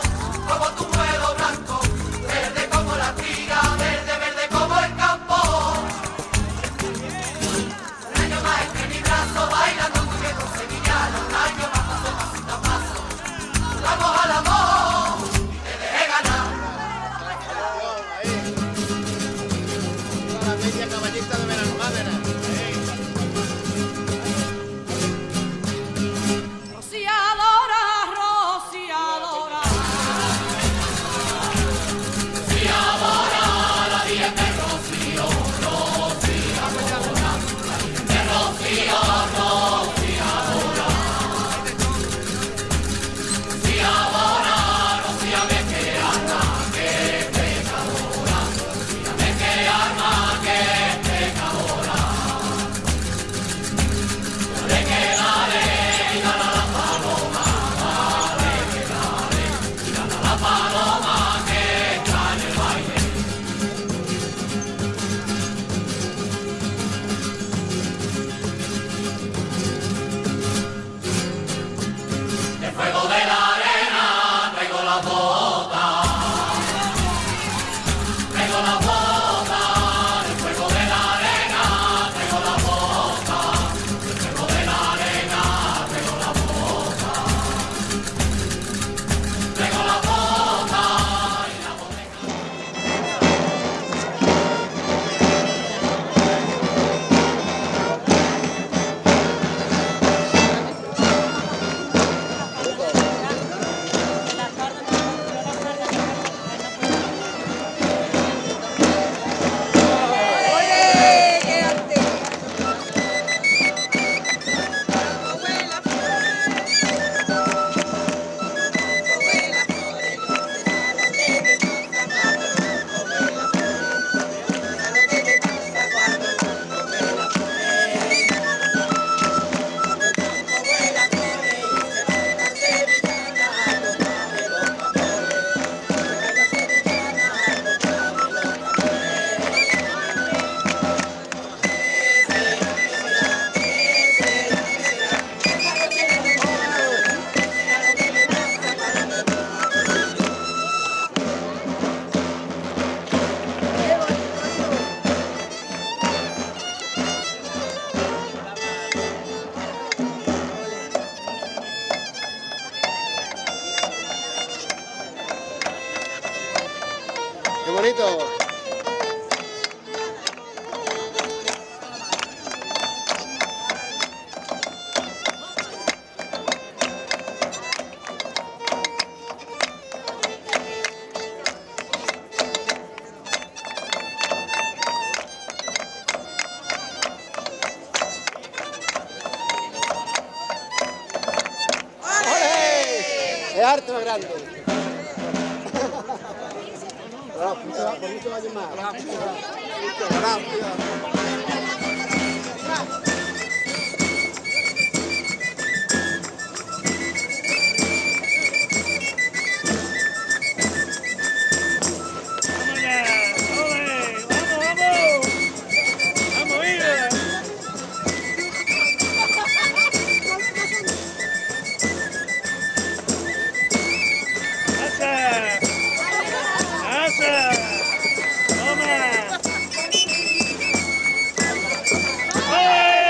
arte más grande. Por mucho años más. ¡Ole!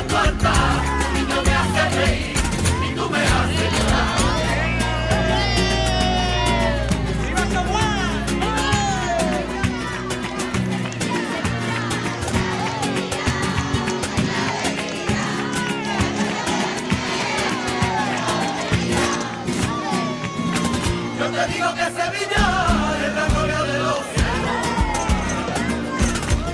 hagas falta, ni yo me haces reír, ni tú me haces llorar. Yo te digo que Sevilla es la gloria de los cielos.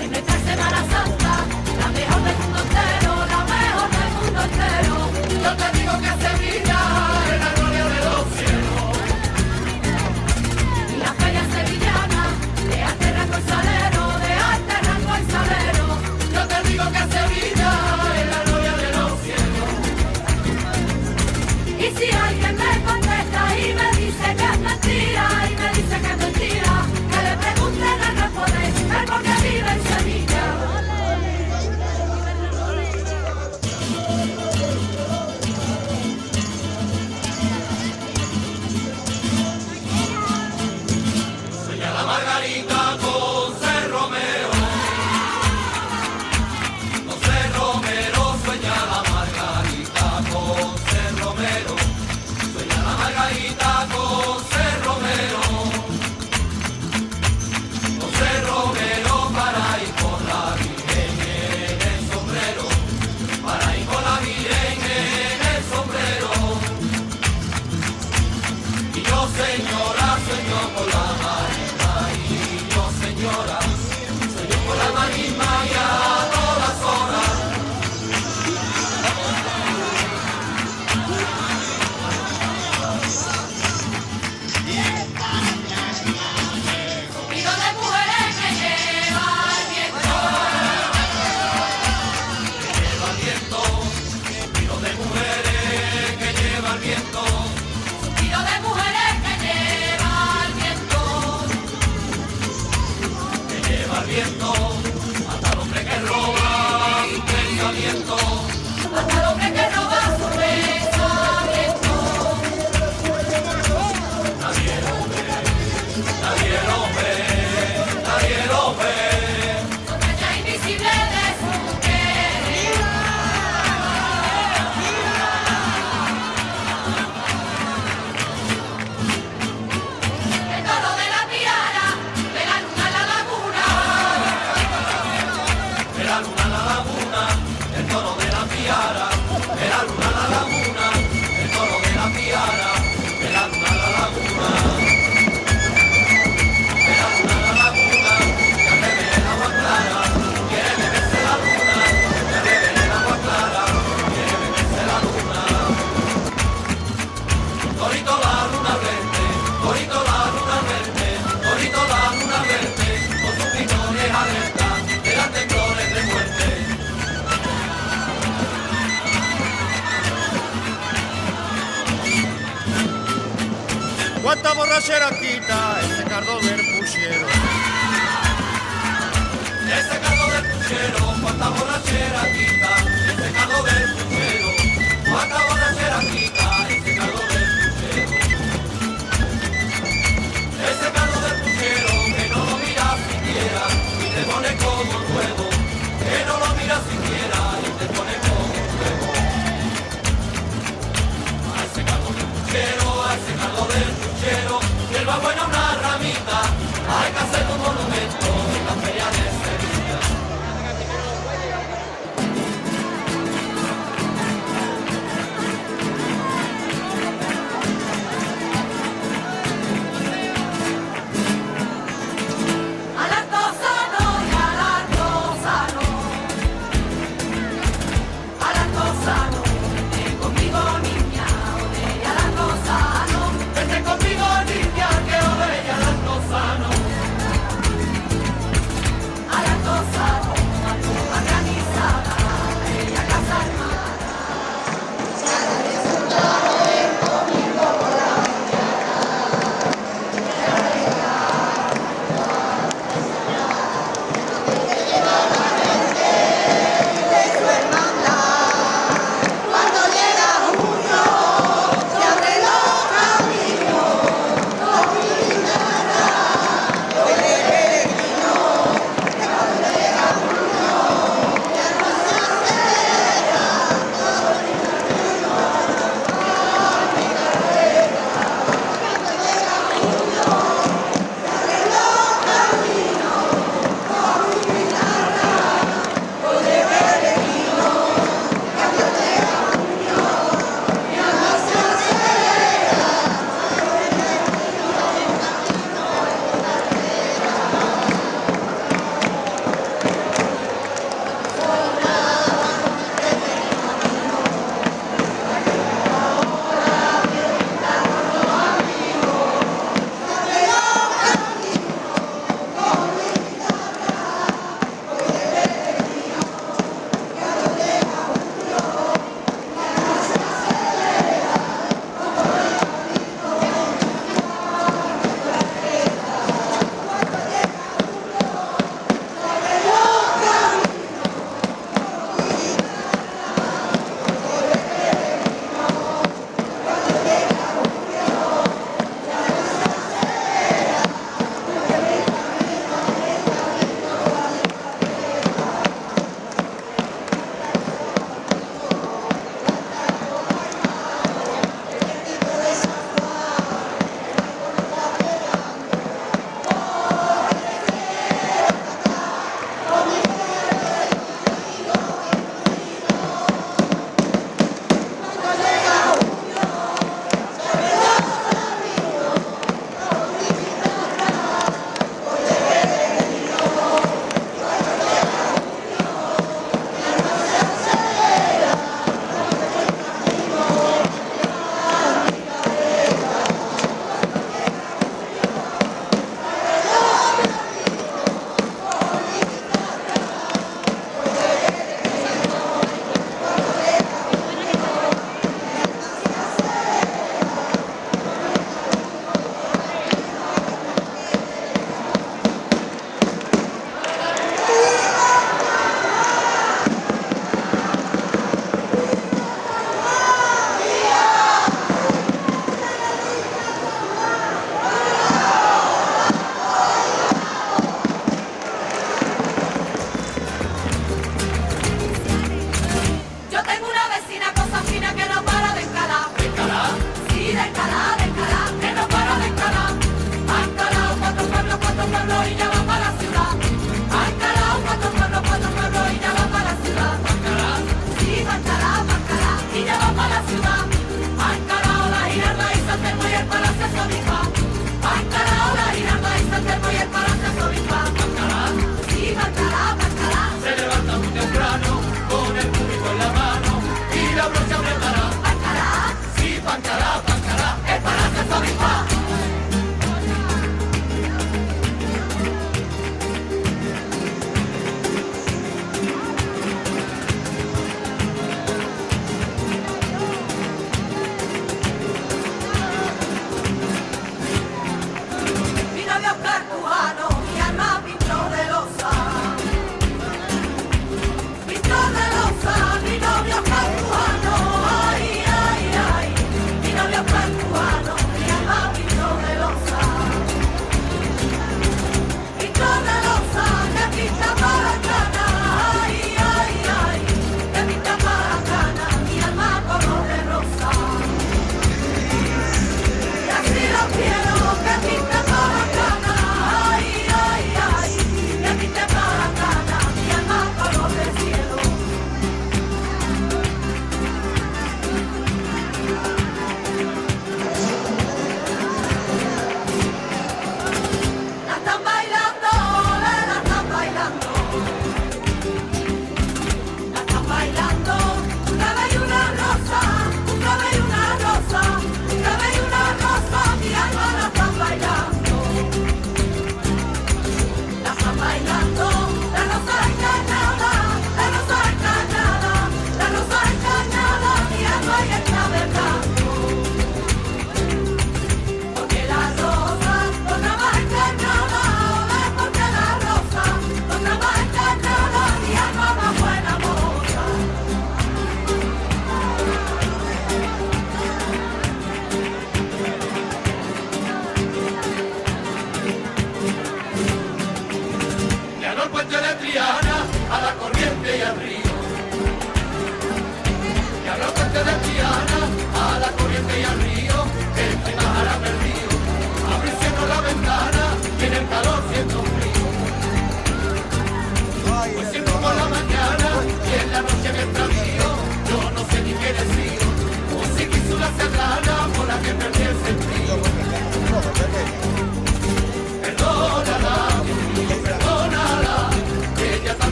En esta Semana Santa, la mejor del mundo entero, la mejor del mundo entero. Yo te digo que Sevilla es la gloria de los cielos. Y la feria sevillana, de arte rango y salero, de arte rango y salero. Yo te digo que Sevilla es la gloria de los cielos. Y si alguien me contesta y me dice que es mentira, y me dice que es mentira, que le pregunten al japonés, el por qué vive en Sevilla. Sueña la Margarita con Ser Romero. Con Ser Romero, sueña la Margarita con Ser Romero. Sueña la Margarita con Ser Romero. Con Ser Romero para ir con la Virgen en el sombrero. Para ir con la Virgen en el sombrero. Y yo, señora, sueño con la marisma. Y yo, señora, sueño con la marisma y a todas horas. Suspiro de mujeres que lleva el viento. Lleva el viento, suspiro de mujeres que lleva el viento. Suspiro de mujeres que lleva el viento. Que lleva el viento, hasta el hombre que roba su pensamiento. Hasta el hombre que roba su pensamiento. Nadie lo ve, nadie lo ve, nadie lo ve. Montaña invisible de su querer. El toro de la piara, de la luna a la laguna. De la luna a la laguna, el toro de la piara. De la luna a la laguna, el toro de la piara. De la luna a la laguna. De la luna a la laguna, ya te ve el agua clara. Quiere beberse la luna, ya te ve el agua clara. Quiere beberse la luna. Torito la luna verde, torito la luna verde, torito la luna verde, con sus picones alerta, le dan temblores de muerte. ¿Cuánta borrachera quita ese cardo del puchero? Ese caldo del puchero, cuánta borrachera quita, ese caldo del puchero, cuánta borrachera quita, ese caldo del puchero. Ese caldo del puchero, que no lo miras siquiera, y te pone como nuevo, que no lo miras siquiera, y te pone como nuevo. A ese caldo del puchero, a ese caldo del puchero, y él va buena una ramita, hay que hacer un monumento en la feria de Sevilla.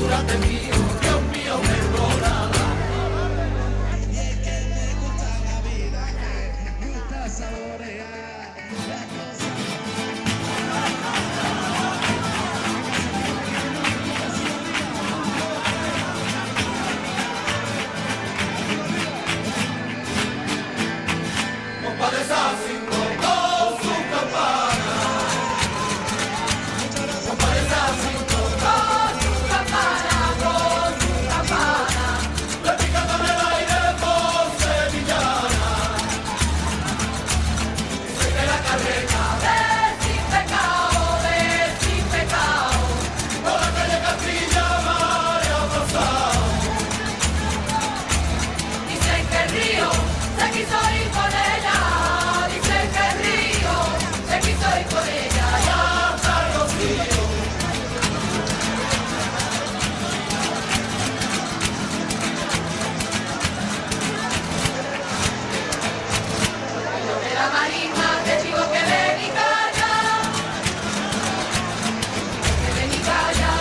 júrate mío, Dios mío, perdónala. Compadre Sácinco con su campana, compadre Sácinco con su campana, le picando en el aire por sevillana. Dice que la carreta del sin pecado, por la calle Castilla María ha pasado. Dicen que el río se quiso ir con ella, dicen que el río se quiso ir con ella, ya Hasta el rocío, de la marisma te digo que ven y calla,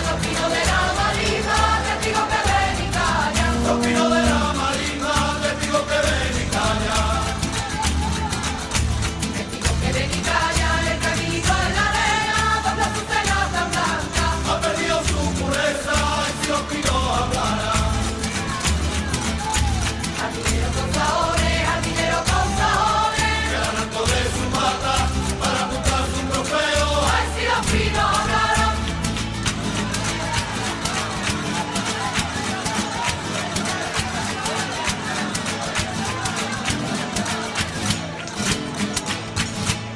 los pinos de la marisma te digo que ven y calla, los pinos de la marina, te digo que ven y calla. que ven y calla, el caminito en la arena, dobla su cena tan blanca, Ha perdido su pureza y si los pinos hablaran. jardinero con saones, Que arrancó de su mata para buscar su trofeo. ay si los pinos hablaran.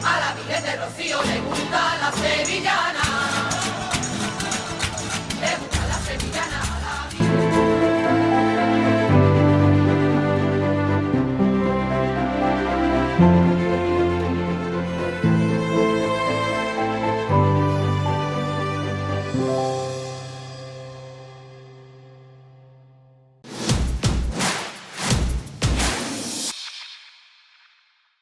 A la Virgen de Rocío le gusta la sevillana.